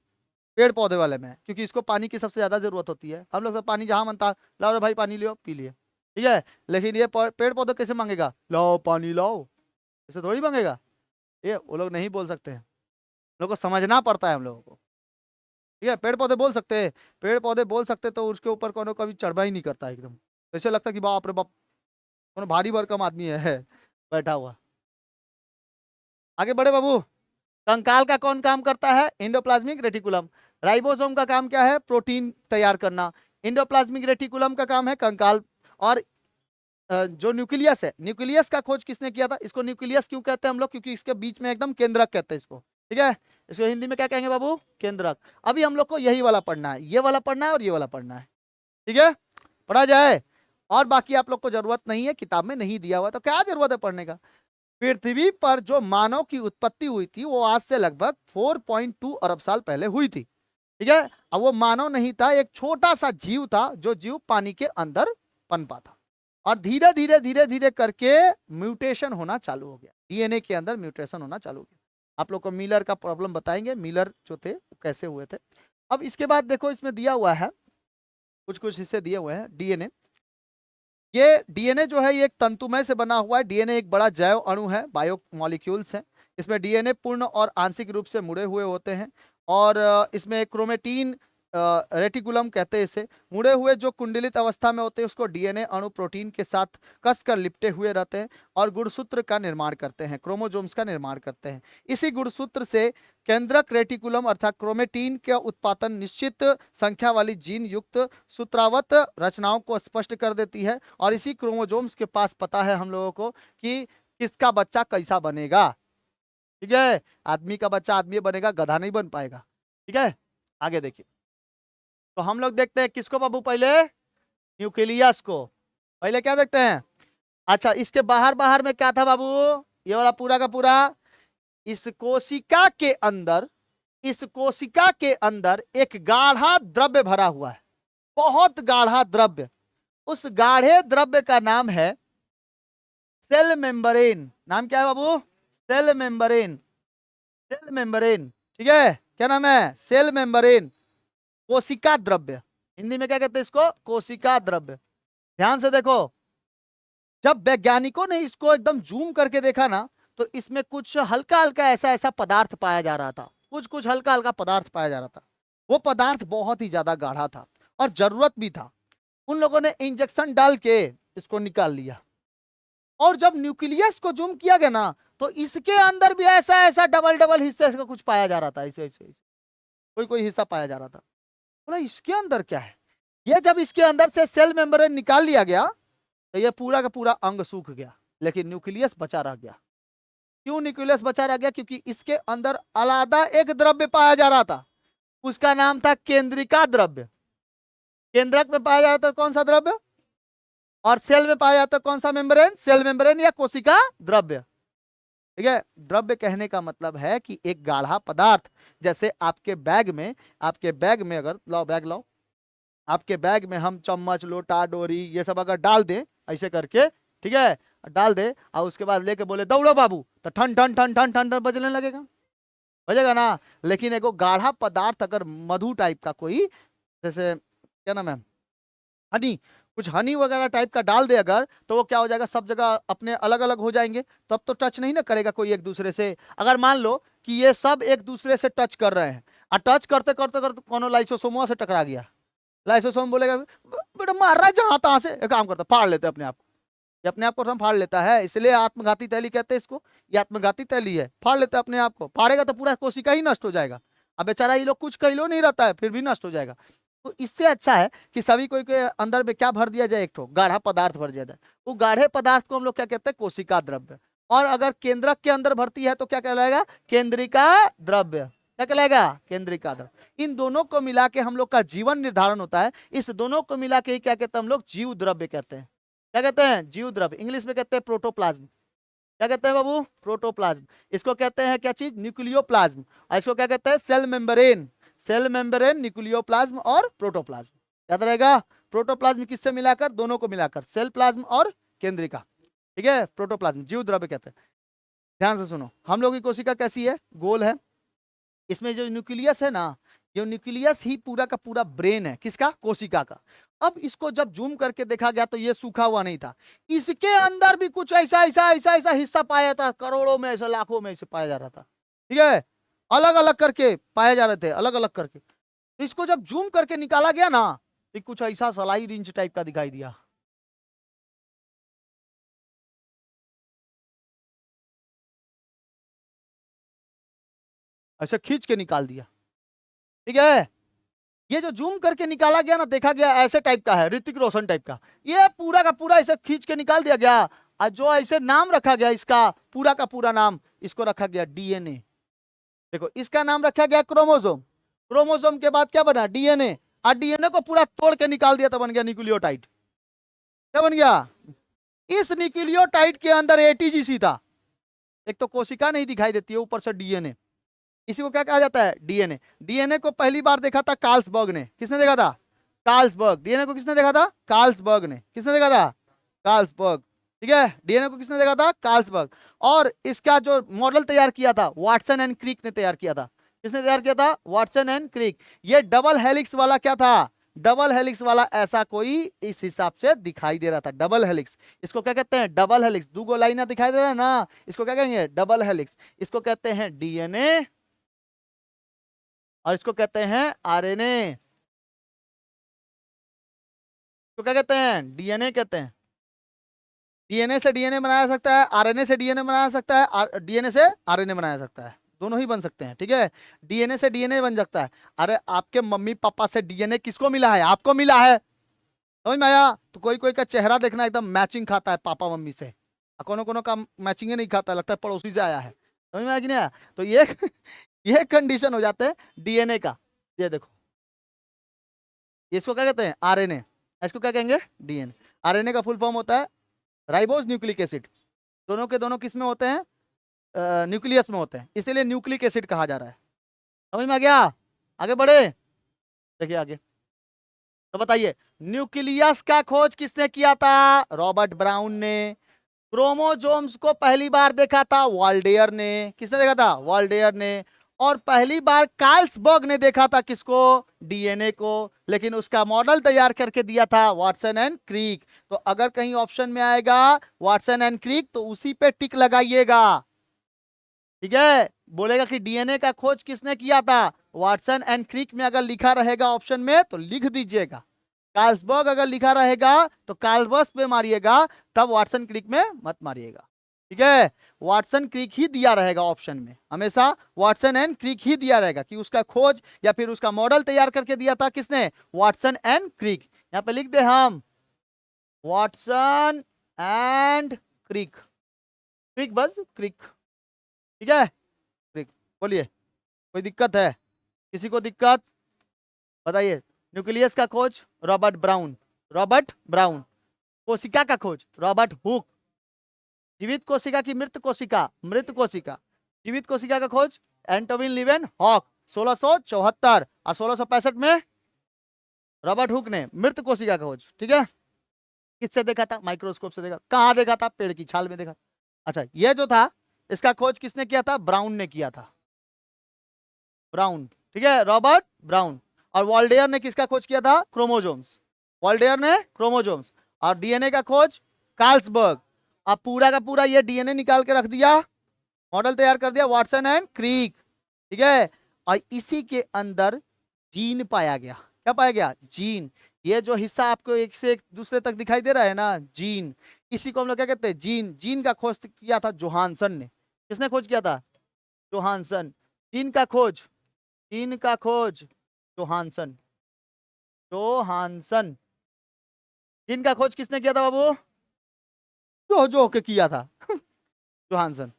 पेड़ पौधे वाले में है, क्योंकि इसको पानी की सबसे ज्यादा जरूरत होती है। हम लोग सब पानी जहां मनता, लाओ रे भाई पानी लियो, पी लिए, ठीक है। लेकिन ये पेड़ पौधे कैसे मांगेगा, लाओ पानी लाओ, ऐसे थोड़ी मांगेगा, ये वो लोग नहीं बोल सकते हैं, लोग को समझना पड़ता है हम लोगों को, ठीक है। पेड़ पौधे बोल सकते हैं, पेड़ पौधे बोल सकते तो उसके ऊपर कोनो कभी चढ़वा ही नहीं करता एकदम, ऐसे लगता कि बाप रे बाप कोनो भारी भरकम आदमी है बैठा हुआ। आगे बढ़े बाबू। कंकाल का कौन काम करता है, इंडोप्लाज्मिक रेटिकुलम। राइबोसोम का काम क्या है, प्रोटीन तैयार करना। इंडोप्लाज्मिक रेटिकुलम का काम है कंकाल। और जो न्यूक्लियस है, न्यूक्लियस का खोज किसने किया था, इसको न्यूक्लियस क्यों कहते हैं हम लोग, क्योंकि इसके बीच में एकदम केंद्रक कहते हैं इसको, ठीक है। इसको हिंदी में क्या कहेंगे बाबू, केंद्रक। अभी हम लोग को यही वाला पढ़ना है, ये वाला पढ़ना है और ये वाला पढ़ना है। ठीक है, पढ़ा जाए। और बाकी आप लोग को जरूरत नहीं है, किताब में नहीं दिया हुआ तो क्या जरूरत है पढ़ने का। पृथ्वी पर जो मानव की उत्पत्ति हुई थी वो आज से लगभग 4.2 अरब साल पहले हुई थी। ठीक है, अब वो मानव नहीं था, एक छोटा सा जीव था, जो जीव पानी के अंदर पनपा था। और धीरे धीरे धीरे धीरे करके म्यूटेशन होना चालू हो गया, डीएनए के अंदर म्यूटेशन होना चालू हो गया। आप लोग को मिलर का प्रॉब्लम बताएंगे, मिलर जो थे वो कैसे हुए थे। अब इसके बाद देखो इसमें दिया हुआ है, कुछ कुछ हिस्से दिए हुए हैं। डीएनए, ये डीएनए जो है ये एक तंतुमय से बना हुआ है। डीएनए एक बड़ा जैव अणु है, बायो मॉलिक्यूल्स है। इसमें डीएनए पूर्ण और आंशिक रूप से मुड़े हुए होते हैं। और इसमें क्रोमेटीन रेटिकुलम कहते हैं इसे, मुड़े हुए जो कुंडलित अवस्था में होते हैं उसको डीएनए अणु प्रोटीन के साथ कसकर लिपटे हुए रहते हैं और गुणसूत्र का निर्माण करते हैं, क्रोमोजोम्स का निर्माण करते हैं। इसी गुणसूत्र से केंद्रक रेटिकुलम अर्थात क्रोमेटीन का उत्पादन निश्चित संख्या वाली जीन युक्त सूत्रावत रचनाओं को स्पष्ट कर देती है। और इसी क्रोमोजोम्स के पास पता है हम लोगों को कि किसका बच्चा कैसा बनेगा। ठीक है, आदमी का बच्चा आदमी बनेगा, गधा नहीं बन पाएगा। ठीक है, आगे देखिए। तो हम लोग देखते हैं किसको बाबू, पहले न्यूक्लियस को। पहले क्या देखते हैं, अच्छा इसके बाहर बाहर में क्या था बाबू, ये वाला पूरा का पूरा, इस कोशिका के अंदर, इस कोशिका के अंदर एक गाढ़ा द्रव्य भरा हुआ है, बहुत गाढ़ा द्रव्य। उस गाढ़े द्रव्य का नाम है सेल मेम्ब्रेन। नाम क्या है बाबू, सेल मेम्ब्रेन, सेल मेम्ब्रेन। ठीक है, क्या नाम है, सेल मेम्ब्रेन, कोशिका द्रव्य। हिंदी में क्या कहते हैं इसको, कोशिका द्रव्य। ध्यान से देखो, जब वैज्ञानिकों ने इसको एकदम जूम करके देखा ना, तो इसमें कुछ हल्का हल्का ऐसा ऐसा पदार्थ पाया जा रहा था, कुछ कुछ हल्का हल्का पदार्थ पाया जा रहा था। वो पदार्थ बहुत ही ज्यादा गाढ़ा था और जरूरत भी था। उन लोगों ने इंजेक्शन डाल के इसको निकाल लिया। और जब न्यूक्लियस को जूम किया गया ना, तो इसके अंदर भी ऐसा ऐसा डबल डबल हिस्से का कुछ पाया जा रहा था, ऐसे ऐसे कोई कोई हिस्सा पाया जा रहा था। बोला इसके अंदर क्या है। ये जब इसके अंदर से सेल मेम्ब्रेन निकाल लिया गया तो ये पूरा का पूरा अंग सूख गया, लेकिन न्यूक्लियस बचा रह गया। क्यों न्यूक्लियस बचा रह गया, क्योंकि इसके अंदर अलग एक द्रव्य पाया जा रहा था, उसका नाम था केंद्रिका द्रव्य। केंद्रक में पाया जाता है कौन सा द्रव्य, और सेल में पाया जाता है कौन सा मेम्ब्रेन, सेल मेम्ब्रेन या कोशिका द्रव्य। ठीक है, द्रव्य कहने का मतलब है कि एक गाढ़ा पदार्थ, जैसे आपके बैग में, आपके बैग में अगर लाओ, बैग लाओ, आपके बैग में हम चम्मच लोटा डोरी ये सब अगर डाल दें ऐसे करके, ठीक है, डाल दे और उसके बाद लेके बोले दौड़ो बाबू, तो ठन ठन ठन ठन ठन ठन बजने लगेगा, बजेगा ना। लेकिन एक गाढ़ा पदार्थ अगर मधु टाइप का कोई, जैसे क्या नाम है, हनी, कुछ हनी वगैरह टाइप का डाल दे अगर, तो वो क्या हो जाएगा, सब जगह अपने अलग अलग हो जाएंगे, तब तो टच नहीं ना करेगा कोई एक दूसरे से। अगर मान लो कि ये सब एक दूसरे से टच कर रहे हैं और टच करते करते करते कोनो लाइसोसोम से टकरा गया, लाइसोसोम बोलेगा बेटा मार रहा है जहां तहां से, एक काम करता फाड़ लेते अपने आप, ये अपने आप को हम फाड़ लेता है, इसलिए आत्मघाती तैली कहते हैं इसको। ये आत्मघाती तैली है, फाड़ लेता है अपने आप को, फाड़ेगा तो पूरा कोशिका ही नष्ट हो जाएगा। अब बेचारा ये लोग कुछ किलो नहीं रहता है फिर भी नष्ट हो जाएगा। तो इससे अच्छा है कि सभी कोई के अंदर में क्या भर दिया जाए, एक ठो गाढ़ा पदार्थ भर दिया जाए। वो गाढ़े पदार्थ को हम लोग क्या कहते हैं, कोशिका द्रव्य। और अगर केंद्रक के अंदर भरती है तो क्या कहलाएगा, केंद्रिका द्रव्य। क्या कहलाएगा, केंद्रिका द्रव्य। इन दोनों को मिला के हम लोग का जीवन निर्धारण होता है, इस दोनों को मिला के क्या कहते हैं हम लोग, जीव द्रव्य कहते हैं। क्या कहते हैं, जीव द्रव्य। इंग्लिश में कहते हैं प्रोटोप्लाज्म। क्या कहते हैं बाबू, प्रोटोप्लाज्म। इसको कहते हैं क्या चीज, न्यूक्लियोप्लाज्म। और इसको क्या कहते हैं, cell membrane. Cell membrane, nucleoplasm और प्रोटोप्लाज्म, याद रहेगा। प्रोटोप्लाज्म किससे मिलाकर, दोनों को मिलाकर, सेल प्लाज्म और केंद्रिका। ठीक है, प्रोटोप्लाज्म जीव द्रव्य कहते हैं। ध्यान से सुनो, हम लोग की कोशिका कैसी है, गोल है। इसमें जो न्यूक्लियस है ना, ये न्यूक्लियस ही पूरा का पूरा ब्रेन है, किसका, कोशिका का। अब इसको जब जूम करके देखा गया तो ये सूखा हुआ नहीं था, इसके अंदर भी कुछ ऐसा ऐसा ऐसा ऐसा हिस्सा पाया था, करोड़ों में ऐसा लाखों में ऐसे पाया जा रहा था। ठीक है, अलग अलग करके पाए जा रहे थे, अलग अलग करके। तो इसको जब जूम करके निकाला गया ना, तो कुछ ऐसा सलाई रिंच टाइप का दिखाई दिया। ऐसे खींच के निकाल दिया। ठीक है, ये जो जूम करके निकाला गया ना, देखा गया ऐसे टाइप का है, ऋतिक रोशन टाइप का। ये पूरा का पूरा ऐसे खींच के निकाल दिया गया। और जो ऐसे नाम रखा गया इसका, पूरा का पूरा नाम, इसको रखा गया डीएनए। देखो इसका नाम रखा गया क्रोमोसोम, क्रोमोसोम के बाद क्या बना, डीएनए। और डीएनए को पूरा तोड़ के निकाल दिया तो बन गया न्यूक्लियोटाइड। क्या बन गया? इस न्यूक्लियोटाइड के अंदर एटीजीसी था। एक तो कोशिका नहीं दिखाई देती है, ऊपर से डीएनए। इसी को क्या कहा जाता है? डीएनए। डीएनए को पहली बार देखा था कार्लसबर्ग ने। किसने देखा था? कार्लसबर्ग। डीएनए को किसने देखा था? कार्लसबर्ग ने। किसने देखा था? कार्लसबर्ग। ठीक है, डीएनए को किसने देखा था? कार्लसबर्ग। और इसका जो मॉडल तैयार किया था वाटसन एंड क्रिक ने तैयार किया था। किसने तैयार किया था? Watson and Crick. ये डबल हेलिक्स वाला क्या था? डबल हेलिक्स वाला ऐसा कोई इस हिसाब से दिखाई दे रहा था, डबल हेलिक्स। इसको क्या कहते हैं? Double helix. दो लाइन दिखाई दे रहा है ना, इसको क्या कहेंगे? Double helix. इसको कहते हैं डीएनए और इसको कहते हैं आरएनए। तो क्या कहते हैं? डीएनए कहते हैं। डीएनए से डीएनए बनाया सकता है, आरएनए से डीएनए बनाया सकता है, डीएनए से आरएनए बनाया सकता है, दोनों ही बन सकते हैं। ठीक है, डीएनए से डीएनए बन सकता है। अरे आपके मम्मी पापा से डीएनए किसको मिला है? आपको मिला है। समझ में आया? तो कोई कोई का चेहरा देखना एकदम मैचिंग खाता है पापा मम्मी से, कोनो कोनो का मैचिंग नहीं खाता, लगता है पड़ोसी से आया है। समझ में आया कि नहीं आया? तो ये कंडीशन हो जाता है डीएनए का। ये देखो, इसको क्या कहते हैं? आरएनए। इसको क्या कहेंगे? डीएनए। आरएनए का फुल फॉर्म होता है राइबोज न्यूक्लिक एसिड। दोनों के दोनों किस में होते हैं? न्यूक्लियस में होते हैं, इसीलिए न्यूक्लिक एसिड कहा जा रहा है। समझ में आ गया? आगे बढ़े, देखिए आगे। तो बताइए, न्यूक्लियस का खोज किसने किया था? रॉबर्ट ब्राउन ने। क्रोमोजोम्स को पहली बार देखा था वाल्डेयर ने। किसने देखा था? वाल्डेयर ने। और पहली बार कार्लसबर्ग ने देखा था किसको? डीएनए को। लेकिन उसका मॉडल तैयार करके दिया था वाटसन एंड क्रिक। तो अगर कहीं ऑप्शन में आएगा वाटसन एंड क्रिक तो उसी पे टिक लगाइएगा। ठीक है, बोलेगा कि डीएनए का खोज किसने किया था? वाटसन एंड क्रिक में अगर लिखा रहेगा ऑप्शन में तो लिख दीजिएगा। कार्लसबर्ग अगर लिखा रहेगा तो कार्लसबर्ग पे मारिएगा, तब वाटसन क्रिक में मत मारिएगा। ठीक है, वाटसन क्रिक ही दिया रहेगा ऑप्शन में, हमेशा वाटसन एंड क्रिक ही दिया रहेगा कि उसका खोज या फिर उसका मॉडल तैयार करके दिया था किसने? Watson and Crick. यहां पे लिख दे हम वाटसन एंड क्रिक। क्रिक, बस क्रिक। ठीक है, क्रिक। बोलिए, कोई दिक्कत है? किसी को दिक्कत? बताइए। न्यूक्लियस का खोज रॉबर्ट ब्राउन। Robert brown. कोशिका का खोज रॉबर्ट हुक। जीवित कोशिका की मृत कोशिका, मृत कोशिका। जीवित कोशिका का खोज एंटोविन लिवेन हॉक 1674 और 1665 में रॉबर्ट हुक ने मृत कोशिका का खोज। ठीक है, किससे देखा था? माइक्रोस्कोप से देखा। कहां देखा था? पेड़ की छाल में देखा। अच्छा, ये जो था इसका खोज किसने किया था? ब्राउन ने किया था, ब्राउन। ठीक है, रॉबर्ट ब्राउन। और वाल्डेयर ने किसका खोज किया था? क्रोमोजोम्स। वाल्डेयर ने क्रोमोजोम्स। और डीएनए का खोज कार्लसबर्ग। अब पूरा का पूरा ये डीएनए निकाल के रख दिया, मॉडल तैयार कर दिया वाटसन एंड क्रिक। ठीक है, और इसी के अंदर जीन पाया गया। क्या पाया गया? जीन। ये जो हिस्सा आपको एक से एक दूसरे तक दिखाई दे रहा है ना, जीन, इसी को हम लोग क्या कहते हैं? जीन। जीन का खोज किया था जोहानसन ने। किसने खोज किया था? जोहानसन। जीन का खोज, जीन का खोज जोहानसन। जोहानसन। जीन का खोज किसने किया था बाबू? जो के किया था जोहानसन।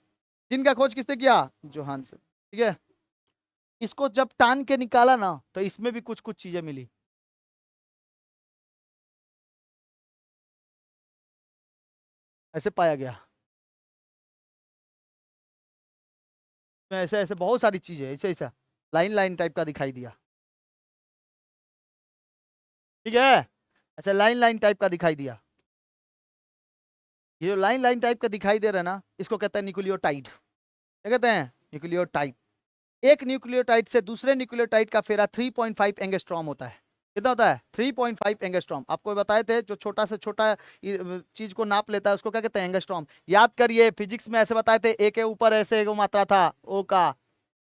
जीन का खोज किसने किया? जोहानसन। ठीक है, इसको जब टान के निकाला ना तो इसमें भी कुछ कुछ चीजें मिली। ऐसे पाया गया, ऐसे ऐसे बहुत सारी चीजें ऐसे ऐसा लाइन लाइन टाइप का दिखाई दिया। ठीक है, ऐसे लाइन लाइन टाइप का दिखाई दिया। ये जो लाइन लाइन टाइप का दिखाई दे रहा है ना, इसको कहते हैं न्यूक्लियोटाइड। क्या कहते हैं? न्यूक्लियोटाइड। एक न्यूक्लियोटाइड से दूसरे न्यूक्लियोटाइड का फेरा 3.5 एंगस्ट्रॉम होता है। कितना होता है? 3.5 एंगस्ट्रॉम। आपको बताए थे जो छोटा से छोटा चीज को नाप लेता है उसको क्या कहते हैं? एंगस्ट्रॉम। याद करिए, फिजिक्स में ऐसे बताए थे, ए के ऊपर ऐसे एक मात्रा था, ओ का,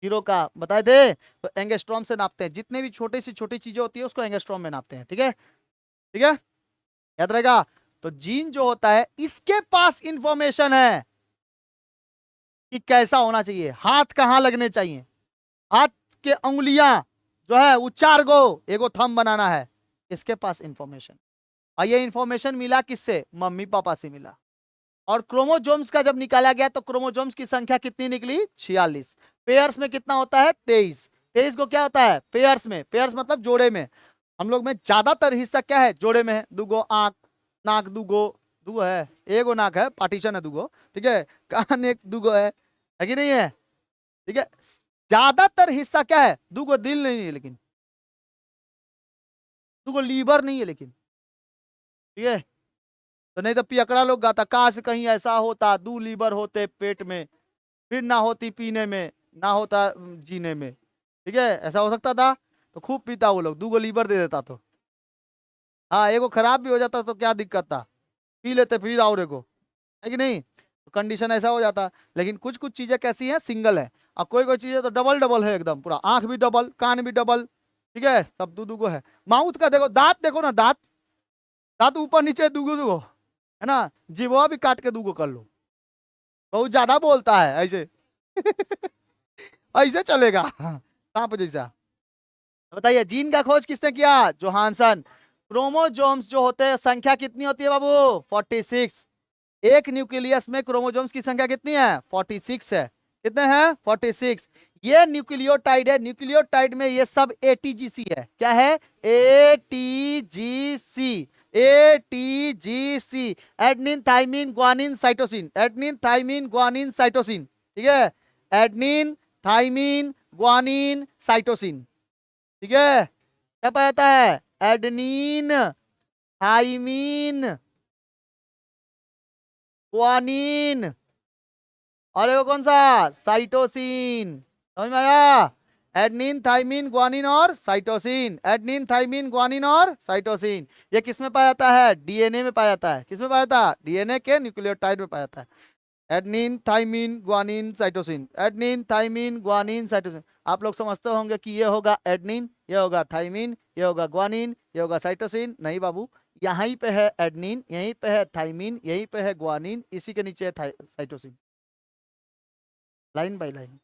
जीरो का, बताए थे। तो एंगस्ट्रॉम से नापते हैं, जितने भी छोटी सी छोटी चीजें होती है उसको एंगस्ट्रॉम में नापते हैं। ठीक है, ठीक है, याद रहेगा। तो जीन जो होता है इसके पास इंफॉर्मेशन है कि कैसा होना चाहिए, हाथ कहां लगने चाहिए, हाथ के उंगलियां जो है वो 4 गो, एगो थंब बनाना है, इसके पास इंफॉर्मेशन। और ये इंफॉर्मेशन मिला किससे? मम्मी पापा से मिला। और क्रोमोजोम्स का जब निकाला गया तो क्रोमोजोम्स की संख्या कितनी निकली? 46। पेयर्स में कितना होता है? 23। 23 को क्या होता है? पेयर्स में, पेयर्स मतलब जोड़े में। हम लोग में ज्यादातर हिस्सा क्या है, जोड़े में है, दुगो आंख, नाक दुगो, दुगो है, एगो नाक है, पार्टीशन है दुगो, ठीक है, कान एक दुगो है कि नहीं है, ठीक है। ज्यादातर हिस्सा क्या है, दुगो दिल नहीं है लेकिन, दुगो लीवर नहीं है लेकिन, ठीक है। तो नहीं तो पियकड़ा लोग गाता, काश कहीं ऐसा होता, दो लीवर होते पेट में, फिर ना होती पीने में, ना होता जीने में, ठीक है, ऐसा हो सकता था। तो खूब पीता वो लोग, दूगो लीवर दे देता तो, हाँ एगो खराब भी हो जाता तो क्या दिक्कत था, पी लेते फिर और एगो, है कि नहीं, तो कंडीशन ऐसा हो जाता। लेकिन कुछ कुछ चीजें कैसी हैं, सिंगल है, और कोई कोई चीजें तो डबल डबल है एकदम पूरा, आंख भी डबल, कान भी डबल, ठीक है, सब दू दूगो है। माउथ का देखो, दांत देखो ना, दांत, दांत ऊपर नीचे दूगो दूगो, है ना, जीवा भी काट के दूगो कर लो, बहुत ज्यादा बोलता है ऐसे ऐसे चलेगा सांप जैसा। बताइए जीन का खोज किसने किया, जोहानसन। क्रोमोजोम्स जो होते हैं, संख्या कितनी होती है बाबू, 46। एक न्यूक्लियस में क्रोमोजोम्स की संख्या कितनी है, 46 है, कितने हैं, 46। ये न्यूक्लियोटाइड है, न्यूक्लियोटाइड में ये सब एटीजीसी है, क्या है, ATGC, ATGC, adenine thymine guanine cytosine, adenine thymine guanine cytosine, ठीक है, एडनिन थाइमिन ग्वानिन साइटोसिन, ठीक है। क्या पाया जाता है, एडनिन थाइमिन ग्वानिन, और वो कौन सा, साइटोसिन, समझ में आया, एडनिन थाइमिन ग्वानिन और साइटोसिन, एडनिन थाइमिन ग्वानिन और साइटोसिन। ये किस में पाया जाता है, डीएनए में पाया जाता है, किस में पाया जाता है, डीएनए के न्यूक्लियोटाइड में पाया जाता है। Adenine thymine guanine cytosine, adenine thymine guanine cytosine. आप लोग समझते होंगे कि ये होगा एडनिन, ये होगा थाइमिन, ये होगा ग्वानिन, ये होगा साइटोसिन, नहीं बाबू, यहीं पे है एडनिन, यहीं पे है थाइमिन, यहीं पे है ग्वानिन, इसी के नीचे है साइटोसिन, लाइन बाय लाइन।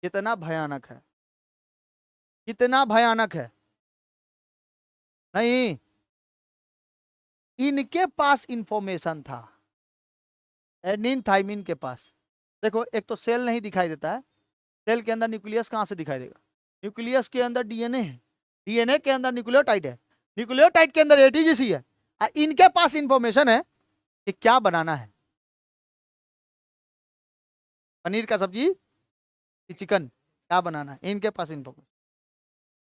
कितना भयानक है, कितना भयानक है, नहीं, इनके पास इंफॉर्मेशन था, एडनिन थाइमिन के पास। देखो एक तो सेल नहीं दिखाई देता है, सेल के अंदर न्यूक्लियस कहां से दिखाई देगा, न्यूक्लियस के अंदर डीएनए है, डीएनए के अंदर न्यूक्लियोटाइड है, न्यूक्लियोटाइड के अंदर एटीजीसी है, इनके पास इंफॉर्मेशन है कि क्या बनाना है, पनीर का सब्जी कि चिकन, क्या बनाना है, इनके पास इंफॉर्मेशन।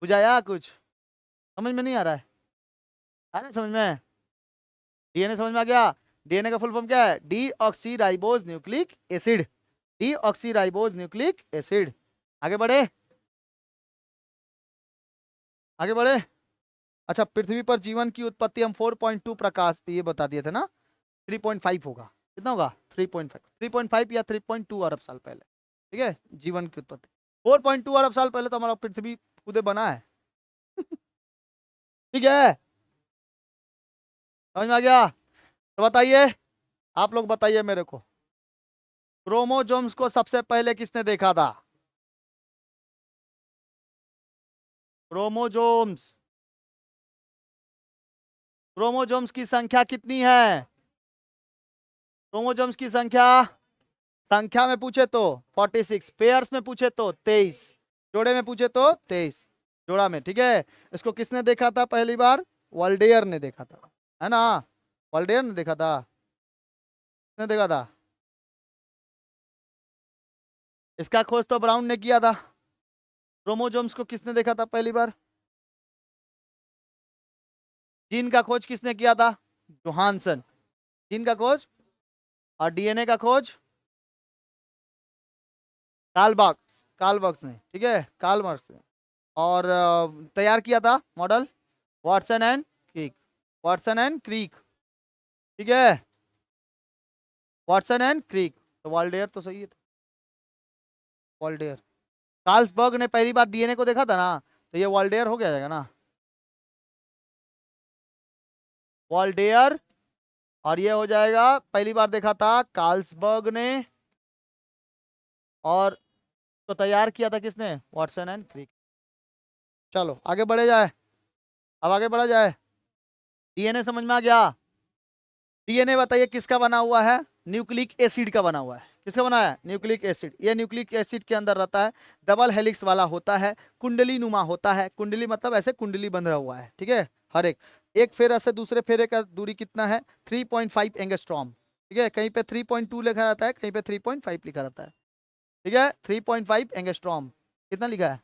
बुझाया कुछ, समझ में नहीं आ रहा है, आ रहा है समझ में, डीएनए समझ में आ गया। डीएनए का फुल फॉर्म क्या है, D oxy ribose nucleic acid, D oxy ribose nucleic acid. आगे बढ़े, आगे बढ़े। अच्छा, पृथ्वी पर जीवन की उत्पत्ति हम 4.2 प्रकाश ये बता दिए थे ना, 3.5 होगा, कितना होगा, 3.5, 3.5 या 3.2 अरब साल पहले, ठीक है, जीवन की उत्पत्ति 4.2 अरब साल पहले तो हमारा पृथ्वी खुदे बना है ठीक है, समझ में आ गया। तो बताइए, आप लोग बताइए मेरे को, क्रोमोजोम्स को सबसे पहले किसने देखा था, क्रोमोजोम्स, क्रोमोजोम्स की संख्या कितनी है, क्रोमोजोम्स की संख्या, संख्या में पूछे तो 46, पेयर्स में पूछे तो 23, जोड़े में पूछे तो 23, जोड़ा में, ठीक है। इसको किसने देखा था पहली बार, वर्ल्डेयर ने देखा था, है ना, वर्ल्डेयर ने देखा था, किसने देखा था, इसका खोज तो ब्राउन ने किया था। क्रोमोजोम्स को किसने देखा था पहली बार, जीन का खोज किसने किया था, जोहानसन, जीन का खोज, और डीएनए का खोज कार्ल बॉक्स, कार्ल बॉक्स ने, ठीक है, कार्ल मार्क्स ने। और तैयार किया था model Watson and Crick, Watson and Crick, ठीक है, वाटसन एंड क्रिक। तो वाल्डेयर तो सही है, वाल्डेयर, कार्ल्सबर्ग ने पहली बार डीएनए को देखा था ना, तो ये वाल्डेयर हो गया जाएगा ना, वाल्डेयर, और ये हो जाएगा पहली बार देखा था कार्ल्सबर्ग ने, और तो तैयार किया था किसने, वाटसन एंड क्रिक। चलो आगे बढ़े जाए, अब आगे बढ़ा जाए, डीएनए समझ में आ गया, डीएनए बताइए किसका बना हुआ है, न्यूक्लिक एसिड का बना हुआ है। किसका बना है? Nucleic acid. ये न्यूक्लिक एसिड के अंदर रहता है, डबल हेलिक्स वाला होता है, कुंडली नुमा होता है। कुंडली मतलब ऐसे कुंडली बंधा हुआ है, ठीक है। हर एक फेरा से दूसरे फेरे का दूरी कितना है? 3.5 एंगस्ट्रॉम, ठीक है। कहीं पे 3.2 लिखा रहता है, कहीं पे 3.5 लिखा रहता है, ठीक है। 3.5 एंगस्ट्रॉम। कितना लिखा है?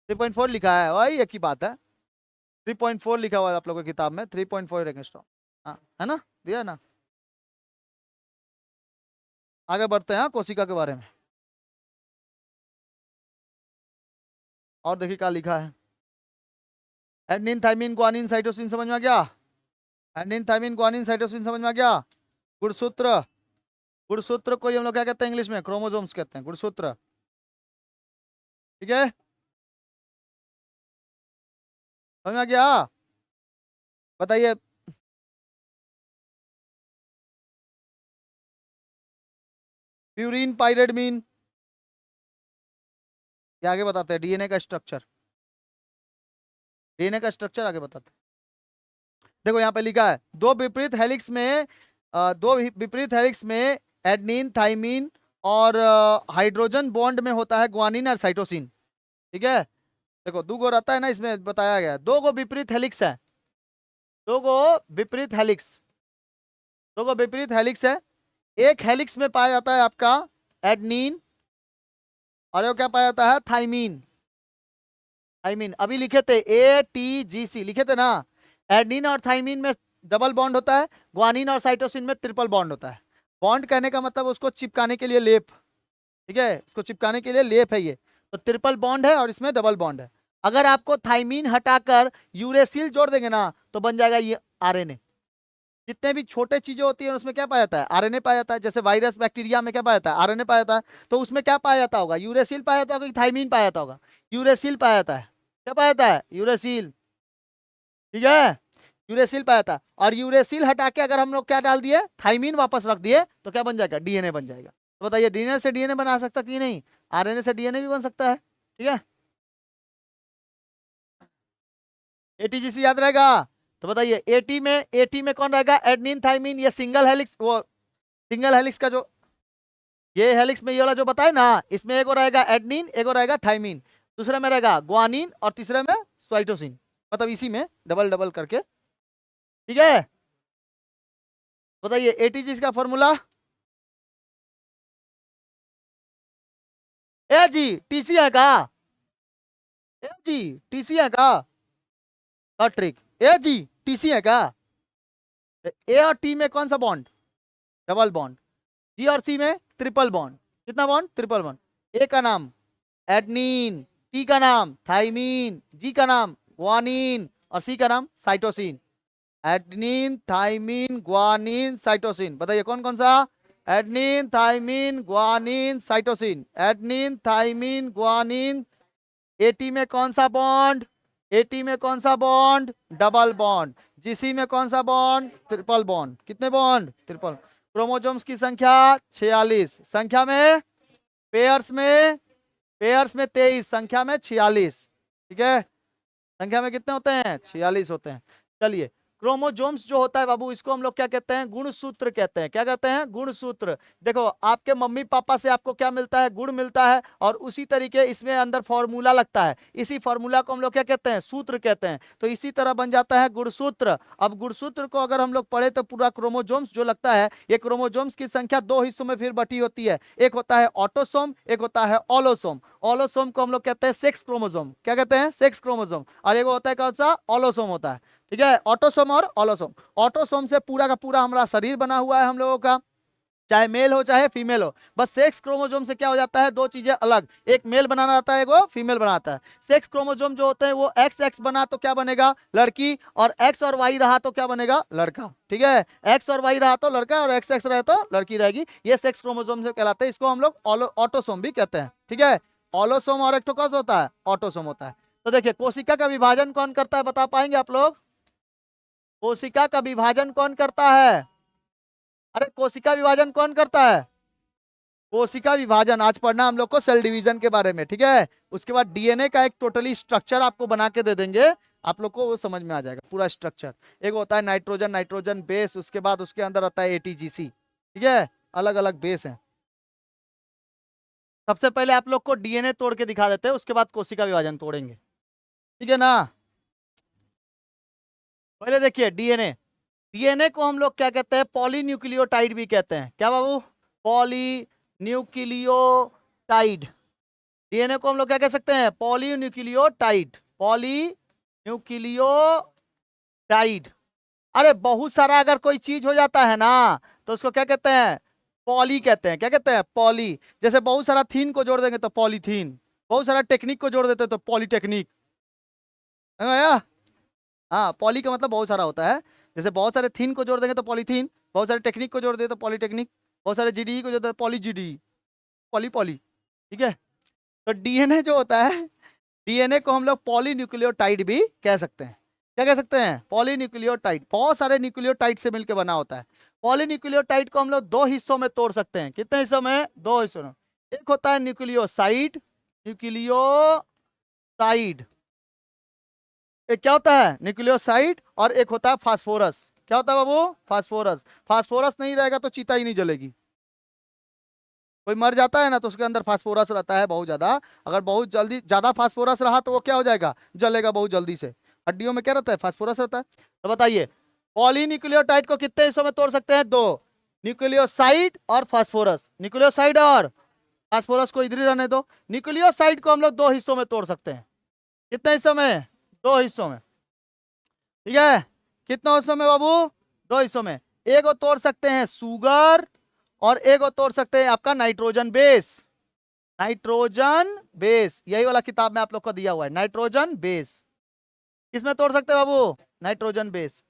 3.4 लिखा है, वही एक ही बात है। 3.4 लिखा हुआ है आप लोगों की किताब में, 3.4 एंगस्ट्रॉम। हाँ, है ना, दिया है ना। आगे बढ़ते हैं हाँ, कोशिका के बारे में। और देखिए क्या लिखा है। एडेनिन, थाइमिन, ग्वानिन, साइटोसिन, समझ में आ गया? एडेनिन, थाइमिन, ग्वानिन, साइटोसिन, समझ में आ गया? गुणसूत्र। गुणसूत्र को हम लोग क्या कहते हैं इंग्लिश में? क्रोमोसोम्स कहते हैं, गुणसूत्र, ठीक है। समझ में आ गया? बताइए। प्यूरिन, पाइरिडमीन, ये आगे बताते हैं डीएनए का स्ट्रक्चर। डीएनए का स्ट्रक्चर आगे बताते हैं। देखो यहाँ पे लिखा है दो विपरीत हेलिक्स में एडनिन, थाइमिन और हाइड्रोजन बॉन्ड में होता है ग्वानिन और साइटोसिन, ठीक है। देखो दो गो रहता है ना, इसमें बताया गया है दो गो विपरीत हेलिक्स है। दो गो विपरीत हेलिक्स, दो गो विपरीत हेलिक्स है। एक हेलिक्स में पाया जाता है आपका एडनिन, और वो क्या पाया जाता है? थाइमिन। थाइमिन अभी लिखे थे ATGC लिखे थे ना। एडनिन और थाइमिन में डबल बॉन्ड होता है, ग्वानिन और साइटोसिन में ट्रिपल बॉन्ड होता है। बॉन्ड कहने का मतलब उसको चिपकाने के लिए लेप, ठीक है, इसको चिपकाने के लिए लेप है ये। तो ट्रिपल बॉन्ड है और इसमें डबल बॉन्ड है। अगर आपको थाइमिन हटाकर यूरेसिल जोड़ देंगे ना तो बन जाएगा ये आरएनए। जितने भी छोटे चीजें होती है उसमें क्या पाया जाता है? आरएनए पाया जाता है। जैसे वायरस, बैक्टीरिया में क्या पाया जाता है? आरएनए पाया जाता है। तो उसमें क्या पाया जाता होगा? यूरेसिल पाया जाता होगा कि थाइमिन पाया जाता होगा? यूरेसिल पाया जाता है। क्या पाया जाता है? यूरेसिल, ठीक है। यूरेसिल पाया था। और यूरेसिल हटा के अगर हम लोग क्या डाल दिए? थाइमिन वापस रख दिए तो क्या बन जाएगा? डीएनए बन जाएगा। तो बताइए डीएनए से डीएनए बना सकता कि नहीं? आरएनए से डीएनए भी बन सकता है, ठीक है। एटीजीसी याद रहेगा? तो बताइए एटी में कौन रहेगा? एडनिन, थाइमिन, ये सिंगल हेलिक्स, वो सिंगल हेलिक्स का जो ये हेलिक्स में ये वाला जो बताए ना, इसमें एक और रहेगा एडनिन, एक और रहेगा थाइमिन, दूसरे में रहेगा ग्वानिन और तीसरे में साइटोसिन, मतलब इसी में डबल डबल करके, ठीक है। बताइए एटीजी का फॉर्मूला। ए जी टीसी है का? ए जी टीसी है का? ट्रिक। ए जी टीसी है का? ए और टी में कौन सा बॉन्ड? Double bond. जी और सी में ट्रिपल बॉन्ड। कितना बॉन्ड? Triple bond. ए का नाम एडनिन, टी का नाम थाइमीन, जी का नाम ग्वानिन और सी का नाम cytosine. Adenine, thymine, guanine, cytosine, बताइए कौन कौन सा? Adenine, thymine, guanine, cytosine. Adenine, thymine, guanine. AT में कौन सा बॉन्ड? एटी में कौन सा बॉन्ड? Double bond. जीसी में कौन सा बॉन्ड? Triple bond. कितने बॉन्ड? ट्रिपल। क्रोमोसोम्स की संख्या 46, संख्या में पेयर्स में 23, संख्या में 46, ठीक है। संख्या में कितने होते हैं? 46 होते हैं। चलिए क्रोमोजोम्स जो होता है बाबू, इसको हम लोग क्या कहते हैं? गुणसूत्र कहते हैं। क्या कहते हैं? गुणसूत्र। देखो आपके मम्मी पापा से आपको क्या मिलता है? गुण मिलता है, और उसी तरीके इसमें अंदर फॉर्मूला लगता है। इसी फॉर्मूला को हम लोग क्या कहते हैं? सूत्र कहते हैं। तो इसी तरह बन जाता है गुणसूत्र। अब गुणसूत्र को अगर हम लोग पढ़े तो पूरा क्रोमोजोम्स जो लगता है, ये क्रोमोजोम्स की संख्या दो हिस्सों में फिर बटी होती है। एक होता है ऑटोसोम, एक होता है ऑलोसोम। ऑलोसोम को हम लोग कहते हैं सेक्स क्रोमोसोम। क्या कहते हैं? Sex chromosome. और एक होता है कौन सा? ऑलोसोम होता है, ठीक है। ऑटोसोम और ऑलोसोम। ऑटोसोम से पूरा का पूरा हमारा शरीर बना हुआ है हम लोगों का, चाहे मेल हो चाहे फीमेल हो। बस सेक्स क्रोमोसोम से क्या हो जाता है? दो चीजें अलग, एक मेल बनाना रहता है, एक वो फीमेल बनाता है। सेक्स क्रोमोसोम जो होते हैं वो एक्स एक्स बना तो क्या बनेगा? लड़की, और एक्स और वाई रहा तो क्या बनेगा? लड़का, ठीक है। एक्स और वाई रहा तो लड़का, और एक्स एक्स रहे तो लड़की रहेगी। ये सेक्स क्रोमोसोम से कहलाते हैं। इसको हम लोग ऑटोसोम भी कहते हैं, ठीक है। ऑलोसोम और एक कौन सा होता है? ऑटोसोम होता है। तो देखिए कोशिका का विभाजन कौन करता है, बता पाएंगे आप लोग? कोशिका का विभाजन कौन करता है? अरे कोशिका विभाजन कौन करता है? कोशिका विभाजन आज पढ़ना हम लोग को सेल डिवीजन के बारे में, ठीक है। उसके बाद डीएनए का एक टोटली स्ट्रक्चर आपको बना के दे देंगे, आप लोग को वो समझ में आ जाएगा पूरा स्ट्रक्चर। एक होता है नाइट्रोजन, नाइट्रोजन बेस, उसके बाद उसके अंदर आता है एटीजीसी, ठीक है, अलग अलग बेस हैं। सबसे पहले आप लोग को डीएनए तोड़ के दिखा देते हैं, उसके बाद कोशिका विभाजन तोड़ेंगे, ठीक है ना। पहले देखिए डीएनए। डीएनए को हम लोग क्या कहते हैं, पॉलीन्यूक्लियोटाइड भी कहते हैं। क्या बाबू, पॉलीन्यूक्लियोटाइड। डीएनए को हम लोग क्या कह सकते हैं, पॉलीन्यूक्लियोटाइड, पॉलीन्यूक्लियोटाइड। अरे बहुत सारा अगर कोई चीज हो जाता है ना, तो उसको क्या कहते हैं, पॉली कहते हैं। क्या कहते हैं, पॉली। जैसे बहुत सारा थीन को जोड़ देंगे तो पॉलीथीन, बहुत सारा टेक्निक को जोड़ देते हैं तो पॉलीटेक्निक, समझ में आया? हाँ, पॉली का मतलब बहुत सारा होता है। जैसे बहुत सारे थीन को जोड़ देंगे तो पॉलीथीन, बहुत सारे टेक्निक को जोड़ दें तो पॉलीटेक्निक, बहुत सारे जीडी को जोड़ दें तो पॉली जीडी, पॉली पॉली। ठीक है, तो डीएनए जो होता है, डीएनए को हम लोग पॉलीन्यूक्लियोटाइड भी कह सकते हैं। क्या कह सकते हैं, पॉलीन्यूक्लियोटाइड। बहुत सारे न्यूक्लियोटाइड से मिलकर बना होता है। पॉलीन्यूक्लियोटाइड को हम लोग दो हिस्सों में तोड़ सकते हैं। कितने हिस्सों में, दो हिस्सों में। एक होता है न्यूक्लियोसाइड, न्यूक्लियोसाइड। एक क्या होता है, न्यूक्लियोसाइड, और एक होता है फास्फोरस। क्या होता है बाबू, फास्फोरस। फास्फोरस नहीं रहेगा तो चिता ही नहीं जलेगी। कोई मर जाता है ना तो उसके अंदर फास्फोरस रहता है बहुत ज्यादा। अगर बहुत जल्दी ज्यादा फास्फोरस रहा तो वो क्या हो जाएगा, जलेगा बहुत जल्दी से। हड्डियों में क्या रहता है, फास्फोरस रहता है। तो बताइए, पॉलीन्यूक्लियोटाइड को कितने हिस्सों में तोड़ सकते हैं, दो, न्यूक्लियोसाइड और फास्फोरस। न्यूक्लियोसाइड और फास्फोरस को इधर ही रहने दो। न्यूक्लियोसाइड को हम लोग दो हिस्सों में तोड़ सकते हैं। कितने हिस्सों में, दो हिस्सों में। ठीक है, कितने हिस्सों में बाबू, दो हिस्सों में। एक को तोड़ सकते हैं शुगर, और एक को तोड़ सकते हैं आपका नाइट्रोजन बेस। नाइट्रोजन बेस, यही वाला किताब में आप लोग को दिया हुआ है, नाइट्रोजन बेस। किसमें तोड़ सकते हैं बाबू, नाइट्रोजन बेस।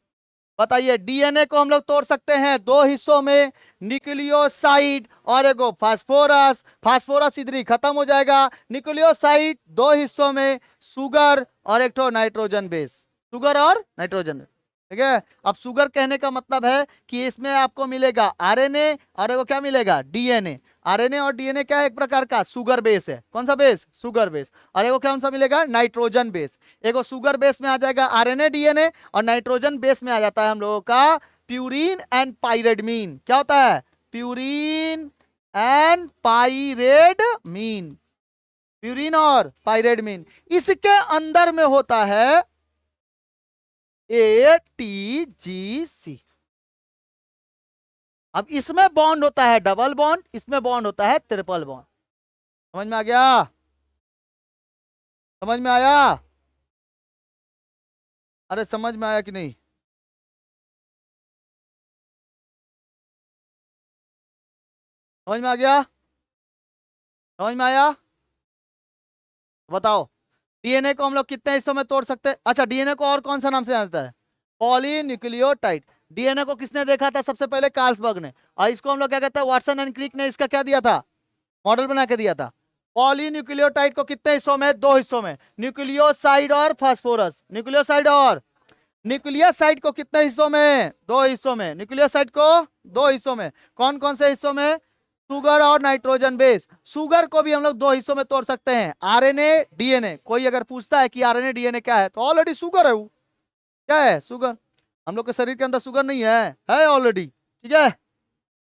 बताइए, डीएनए को हम लोग तोड़ सकते हैं दो हिस्सों में, न्यूक्लियोसाइड और एगो फास्फोरस। फास्फोरस इधर ही खत्म हो जाएगा। न्यूक्लियोसाइड दो हिस्सों में, शुगर और एक तो नाइट्रोजन बेस। शुगर और नाइट्रोजन, ठीक है। अब शुगर कहने का मतलब है कि इसमें आपको मिलेगा आरएनए और एगो क्या मिलेगा, डीएनए। आरएनए और डीएनए क्या है, एक प्रकार का शुगर बेस है। कौन सा बेस, शुगर बेस। और एगो कौन सा मिलेगा, नाइट्रोजन बेस। एगो शुगर बेस में आ जाएगा आरएनए डीएनए, और नाइट्रोजन बेस में आ जाता है हम लोगों का प्यूरिन एंड पाइरेडमीन। क्या होता है, प्यूरिन एंड पाइरेडमीन। प्यूरिन और पाइरेडमीन। इसके अंदर में होता है ATGC। अब इसमें बॉन्ड होता है डबल बॉन्ड, इसमें बॉन्ड होता है ट्रिपल बॉन्ड। समझ में आ गया, समझ में आया? अरे समझ में आया कि नहीं, समझ में आ गया, समझ में आया? बताओ, डीएनए को हम लोग कितने हिस्सों में तोड़ सकते हैं। अच्छा, डीएनए को और कौन सा नाम से जानता है, पॉलीन्यूक्लियोटाइड। डीएनए को किसने देखा था सबसे पहले, कार्लसबर्ग ने। और इसको हम लोग क्या कहते हैं, वाटसन एंड क्रिक ने इसका क्या दिया था, मॉडल बना के दिया था। पॉलीन्यूक्लियोटाइड को कितने हिस्सों में, दो हिस्सों में, न्यूक्लियोसाइड और फास्फोरस। न्यूक्लियोसाइड और न्यूक्लियोसाइड को कितने हिस्सों में, दो हिस्सों में। न्यूक्लियोसाइड को दो हिस्सों में, कौन कौन से हिस्सों में, शुगर और नाइट्रोजन बेस। शुगर को भी हम लोग दो हिस्सों में तोड़ सकते हैं, आरएनए डीएनए। कोई अगर पूछता है कि आरएनए डीएनए क्या है, तो ऑलरेडी शुगर है वो। क्या है, शुगर। हम लोग के शरीर के अंदर शुगर नहीं है ऑलरेडी। ठीक है,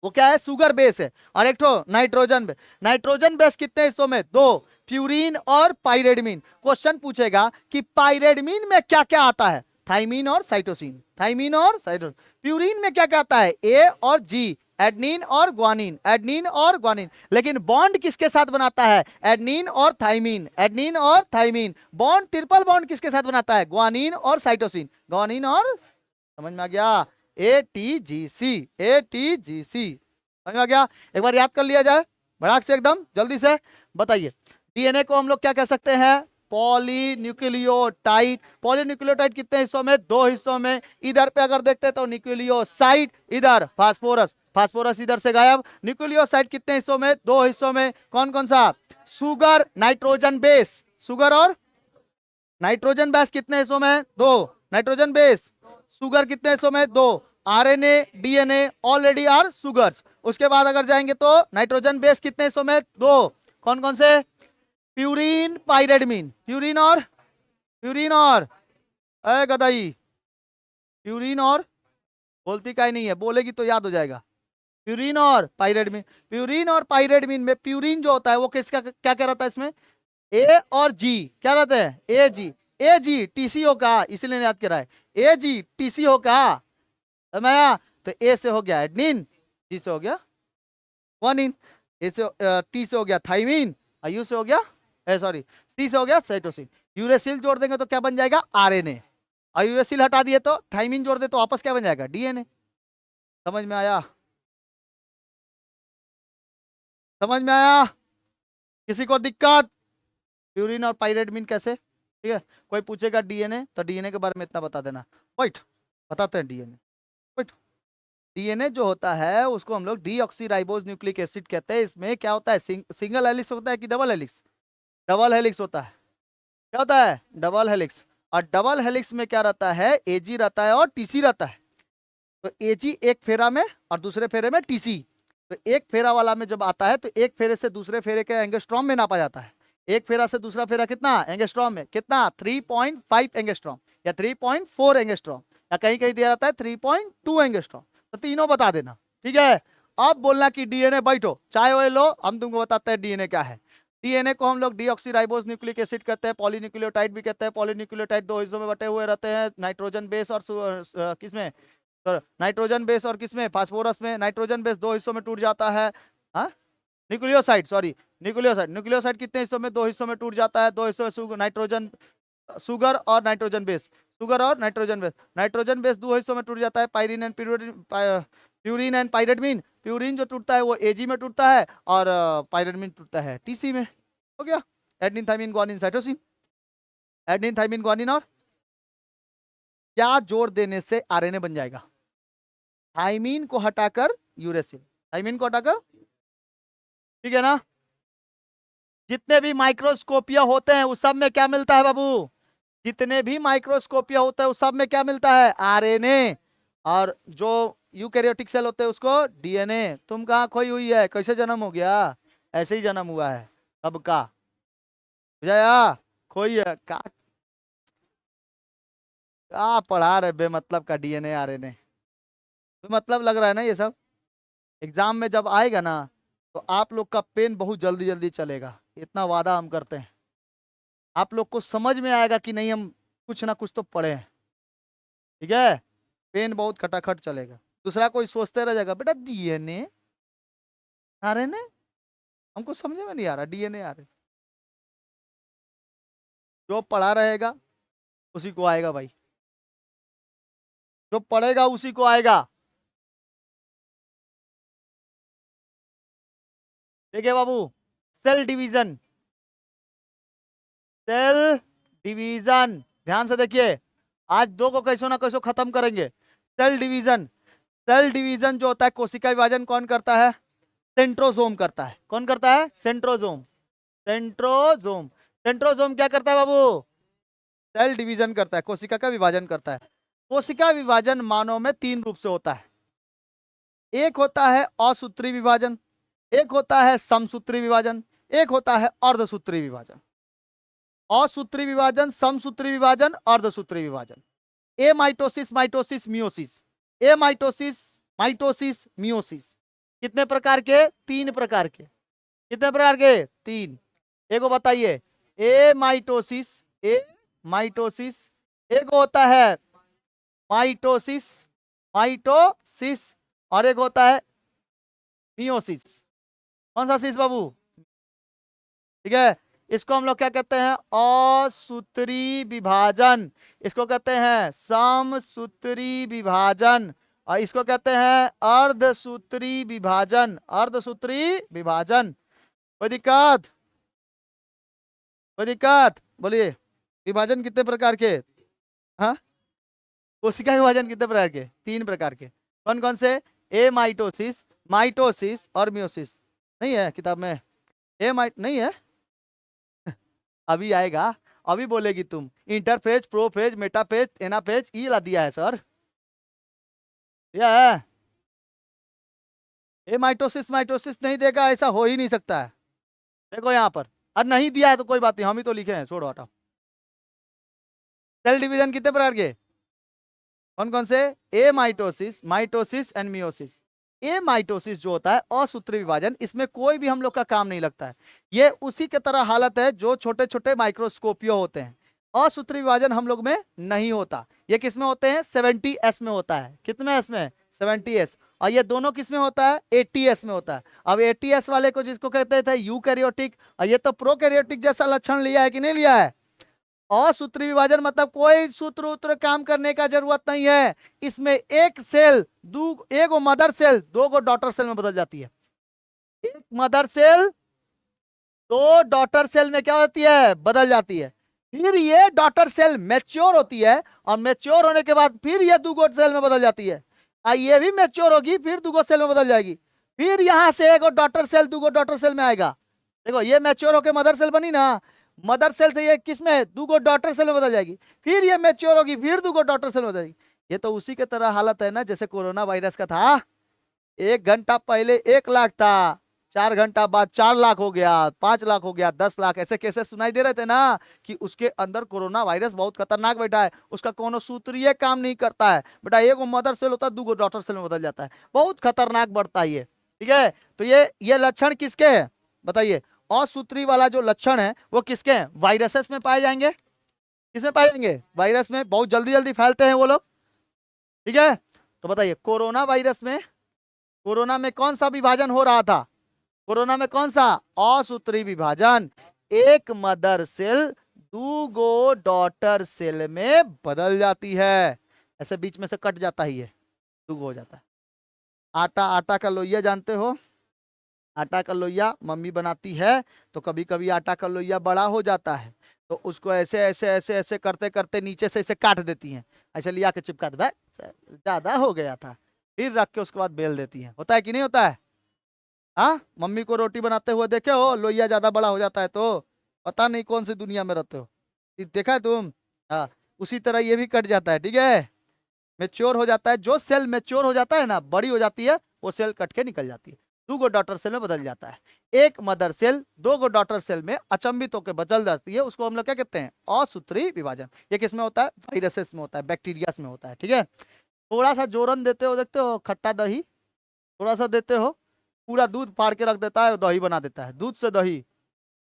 वो क्या है, शुगर बेस है। और एक तो नाइट्रोजन बेस। नाइट्रोजन बेस कितने हिस्सों में, दो, प्यूरिन और पाइरेडमीन। क्वेश्चन पूछेगा कि पाइरेडमीन में क्या क्या आता है, थाइमीन और साइटोसिन, थाइमीन और साइटोसिन। प्यूरिन में क्या क्या आता है, ए और जी, एडनिन और ग्वानिन, एडनिन और ग्वानिन। लेकिन बॉन्ड किसके साथ बनाता है, एडनिन और थाइमीन, एडनिन और थाइमीन। बॉन्ड ट्रिपल बॉन्ड किसके साथ बनाता है, ग्वानिन और साइटोसिन, ग्वानिन और। समझ में आ गया, ATGC, ATGC। समझ में आ गया, एक बार याद कर लिया जाए भड़ाक से एकदम जल्दी से। बताइए, डीएनए को हम लोग क्या कह सकते हैं, पॉलीन्यूक्लियोटाइड। पॉलीन्यूक्लियोटाइड कितने हिस्सों में, दो हिस्सों में। इधर पे अगर देखते हैं तो न्यूक्लियोसाइड, इधर फास्फोरस, फास्फोरस इधर से गायब। न्यूक्लियोसाइड कितने हिस्सों में, दो हिस्सों में। कौन कौन सा, शुगर, नाइट्रोजन बेस। शुगर और नाइट्रोजन बेस कितने हिस्सों में, दो, नाइट्रोजन बेस। शुगर कितने हिस्सों में, दो, RNA DNA already are sugars. उसके बाद अगर जाएंगे तो नाइट्रोजन बेस कितने हिस्सों में, दो, कौन कौन से, प्यूरिन पाइरेडमीन। प्यूरिन और अरे गदाई, प्यूरिन और, बोलती काहे नहीं है, बोलेगी तो याद हो जाएगा। प्यूरिन और पाइरेडमिन। प्यूरिन और पाइरेडमिन में प्यूरिन जो होता है वो किसका क्या क्या रहता है इसमें, ए और जी क्या रहते हैं, ए जी। ए जी टीसीओ का, इसीलिए याद करा है, ए जी टीसीओ का। समझ आया? तो ए से हो गया एडनिन, जी से हो गया ग्वानिन, ए से टी से हो गया थाइमिन, और यू से हो गया सॉरी सी से हो गया साइटोसिन। यूरेसिल जोड़ देंगे तो क्या बन जाएगा, आरएनए। और यूरेसिल हटा दिए तो थाइमिन जोड़ दे तो वापस क्या बन जाएगा, डीएनए। समझ में आया? समझ में आया? किसी को दिक्कत? प्यूरिन और पाइरेडमिन कैसे, ठीक है। कोई पूछेगा डीएनए तो डीएनए के बारे में इतना बता देना। वेट, बताते हैं डीएनए। वेट, डीएनए जो होता है उसको हम लोग डीऑक्सीराइबोज न्यूक्लिक एसिड कहते हैं। इसमें क्या होता है, सिंगल हेलिक्स होता है कि डबल हेलिक्स? डबल हेलिक्स होता है। क्या होता है, डबल हेलिक्स। और डबल हेलिक्स में क्या रहता है, एजी रहता है और टीसी रहता है। तो एजी एक फेरा में और दूसरे फेरे में टीसी। तो एक फेरा वाला में जब आता है तो एक फेरे से दूसरे फेरे के एंगस्ट्रॉम में नापा जाता है। एक फेरा से दूसरा फेरा कितना एंगस्ट्रॉम में, कितना 3.5 एंगस्ट्रॉम या 3.4 एंगस्ट्रॉम, या कहीं कहीं दिया जाता है 3.2 एंगस्ट्रॉम। तो तीनों बता देना, ठीक है। अब बोलना कि डीएनए, बैठो चाय वाय लो, हम तुमको बताते हैं डीएनए क्या है। डीएनए को हम लोग डीऑक्सीराइबोज न्यूक्लिक एसिड कहते हैं, पॉलीन्यूक्लियोटाइड भी कहते हैं। पॉलीन्यूक्लियोटाइड दो हिस्सों में बटे हुए रहते हैं, नाइट्रोजन बेस और किसमें, तो नाइट्रोजन बेस और किसमें, फास्फोरस में। नाइट्रोजन बेस दो हिस्सों में टूट जाता है, हाँ न्यूक्लियोसाइड, सॉरी न्यूक्लियोसाइड। न्यूक्लियोसाइड कितने हिस्सों में, दो हिस्सों में टूट जाता है। दो हिस्सों में नाइट्रोजन, सुगर और नाइट्रोजन बेस, सुगर और नाइट्रोजन बेस। नाइट्रोजन बेस दो हिस्सों में टूट जाता है, pyrene and purine and pyrimidine. Purine जो टूटता है वो एजी में टूटता है और पाइरेडमिन टूटता है टीसी में। हो गया, adenine thymine guanine cytosine. Adenine thymine guanine और क्या जोड़ देने से आरएनए बन जाएगा, थाइमीन को हटाकर यूरेसिल, थाइमीन को हटाकर, ठीक है ना। जितने भी माइक्रोस्कोपिया होते हैं उस सब में क्या मिलता है बाबू, जितने भी माइक्रोस्कोपिया होता है उस सब में क्या मिलता है, आरएनए। और जो यूकैरियोटिक सेल होते हैं उसको डीएनए। तुम कहाँ खोई हुई है, कैसे जन्म हो गया, ऐसे ही जन्म हुआ है कब का, बुझाया? खोई है का पढ़ा रहे बेमतलब का डीएनए आरएनए, मतलब लग रहा है ना ये सब। एग्जाम में जब आएगा ना तो आप लोग का पेन बहुत जल्दी जल्दी चलेगा, इतना वादा हम करते हैं। आप लोग को समझ में आएगा कि नहीं हम कुछ ना कुछ तो पढ़े हैं, ठीक है। पेन बहुत खटाखट चलेगा। दूसरा कोई सोचते रह जाएगा बेटा डीएनए आरएनए, हमको समझ में नहीं आ रहा डीएनए आरएनए। जो पढ़ा रहेगा उसी को आएगा भाई, जो पढ़ेगा उसी को आएगा। देखिए बाबू, सेल डिवीजन, सेल डिवीजन, ध्यान से देखिए। आज दो को कैसो ना कैसो खत्म करेंगे। सेल डिवीजन, सेल डिवीजन जो होता है, कोशिका विभाजन कौन करता है, सेंट्रोसोम करता है। कौन करता है, सेंट्रोसोम। सेंट्रोसोम, सेंट्रोसोम क्या करता है बाबू, सेल डिवीजन करता है, कोशिका का विभाजन करता है। कोशिका विभाजन मानव में तीन रूप से होता है। एक होता है असूत्री विभाजन, एक होता है समसूत्री विभाजन, एक होता है अर्धसूत्री विभाजन। असूत्री विभाजन, समसूत्री विभाजन, अर्धसूत्री विभाजन। ए माइटोसिस, माइटोसिस, मियोसिस। ए माइटोसिस, माइटोसिस, मियोसिस। कितने प्रकार के, तीन प्रकार के। कितने प्रकार के, तीन। एक को बताइए, ए माइटोसिस, ए माइटोसिस। एक होता है माइटोसिस, माइटोसिस, और एक होता है मियोसिस। कौन सा सिस बाबू, ठीक है। इसको हम लोग क्या कहते हैं, असूत्री विभाजन। इसको कहते हैं समसूत्री विभाजन। और इसको कहते हैं अर्धसूत्री विभाजन, अर्धसूत्री विभाजन। कोई दिक्कत, कोई दिक्कत, बोलिए। विभाजन कितने प्रकार के, हाँ कोशिका विभाजन कितने प्रकार के, तीन प्रकार के। कौन कौन से, ए माइटोसिस, माइटोसिस और मियोसिस। नहीं है किताब में, ए माइट नहीं है, अभी आएगा। अभी बोलेगी तुम इंटरफेज, प्रोफेज, मेटाफेज, एनाफेज, ये ला दिया है सर, यह है। ए माइटोसिस, माइटोसिस नहीं देगा, ऐसा हो ही नहीं सकता है। देखो यहाँ पर, और नहीं दिया है तो कोई बात नहीं, हम ही तो लिखे हैं, छोड़ो हटाओ। सेल डिवीजन कितने प्रकार के, कौन कौन से, ए माइटोसिस, माइटोसिस एंड मियोसिस। ये माइटोसिस जो होता है असूत्री विभाजन, इसमें कोई भी हम लोग का काम नहीं लगता है। ये उसी के तरह हालत है जो छोटे छोटे माइक्रोस्कोपियो होते हैं। असूत्री विभाजन हम लोग में नहीं होता। ये किस में होते हैं? 70s में होता है। कितने एस में? 70s। और ये दोनों किस में होता है? 80s में होता है। अब 80s वाले को जिसको कहते थे यूकैरियोटिक, और ये तो प्रोकैरियोटिक जैसा लक्षण लिया है कि नहीं लिया है? असूत्री विभाजन मतलब कोई सूत्र उत्र काम करने का जरूरत नहीं है। इसमें एक सेल एक मदर सेल दो गो डॉटर सेल में बदल जाती है। एक मदर सेल दो डॉटर सेल में क्या होती है? बदल जाती है। फिर ये डॉटर सेल मैच्योर होती है, और मैच्योर होने के बाद फिर ये दो गो सेल में बदल जाती है। ये भी मैच्योर होगी, फिर दो गो सेल में बदल जाएगी। फिर यहां से एक डॉटर सेल दो गो डॉटर सेल में आएगा। देखो ये मैच्योर होकर मदर सेल बनी ना, मदर सेल से ये किसमें? दो गो डॉटर सेल में बदल जाएगी। फिर ये मैच्योर होगी, फिर दो गो डॉटर सेल में बदल जाएगी। ये तो उसी के तरह हालत है ना जैसे कोरोना वायरस का था। 1 घंटा पहले 1 लाख था, 4 घंटा बाद 4 लाख हो गया, 5 लाख हो गया, 10 लाख, ऐसे कैसे सुनाई दे रहे थे ना कि उसके अंदर कोरोना वायरस बहुत खतरनाक बैठा है। उसका कोनो सूत्रीय काम नहीं करता है बेटा। एक मदर सेल होता है, दो डॉटर सेल में बदल जाता है। बहुत खतरनाक बढ़ता है ये। ठीक है, तो ये लक्षण किसके हैं बताइए? असूत्री वाला जो लक्षण है वो किसके हैं? वायरसेस में पाए जाएंगे। किसमें पाए जाएंगे? वायरस में। बहुत जल्दी जल्दी फैलते हैं वो लोग। ठीक है, तो बताइए कोरोना वायरस में, कोरोना में कौन सा विभाजन हो रहा था? कोरोना में कौन सा? असूत्री विभाजन। एक मदर सेल दो गो डॉटर सेल में बदल जाती है। ऐसे बीच में से कट जाता ही है, दो गो हो जाता है। आटा, आटा का लोइया जानते हो? आटा का लोइया मम्मी बनाती है, तो कभी कभी आटा का लोइया बड़ा हो जाता है, तो उसको ऐसे ऐसे ऐसे ऐसे करते करते नीचे से ऐसे काट देती हैं। ऐसे लिया के चिपका दे, ज्यादा हो गया था, फिर रख के उसके बाद बेल देती हैं। होता है कि नहीं होता है? हाँ, मम्मी को रोटी बनाते हुए देखे हो? लोइया ज्यादा बड़ा हो जाता है तो पता नहीं कौन सी दुनिया में रहते हो। देखा है तुम? हाँ, उसी तरह ये भी कट जाता है। ठीक है, मेच्योर हो जाता है। जो सेल मेच्योर हो जाता है ना, बड़ी हो जाती है, वो सेल कट के निकल जाती है, दो गो डॉटर सेल में बदल जाता है। एक मदर सेल दो गो डॉटर सेल में अचंबित होकर बदल जाती है, उसको हम लोग क्या कहते हैं? असूत्री विभाजन। ये किसमें होता है? वायरसेस में होता है, बैक्टीरिया में होता है। ठीक है, थोड़ा सा जोरन देते हो, देखते हो खट्टा दही थोड़ा सा देते हो, पूरा दूध फाड़ के रख देता है, दही बना देता है। दूध से दही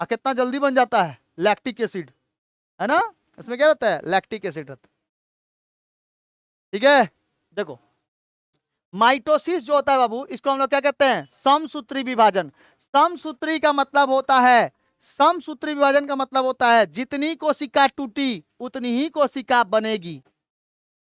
कितना जल्दी बन जाता है? लैक्टिक एसिड है ना, इसमें क्या रहता है? लैक्टिक एसिड रहता है। ठीक है, देखो माइटोसिस जो होता है बाबू, इसको हम लोग क्या कहते हैं? समसूत्री विभाजन। समसूत्री का मतलब होता है, समसूत्री विभाजन का मतलब होता है जितनी कोशिका टूटी उतनी ही कोशिका बनेगी,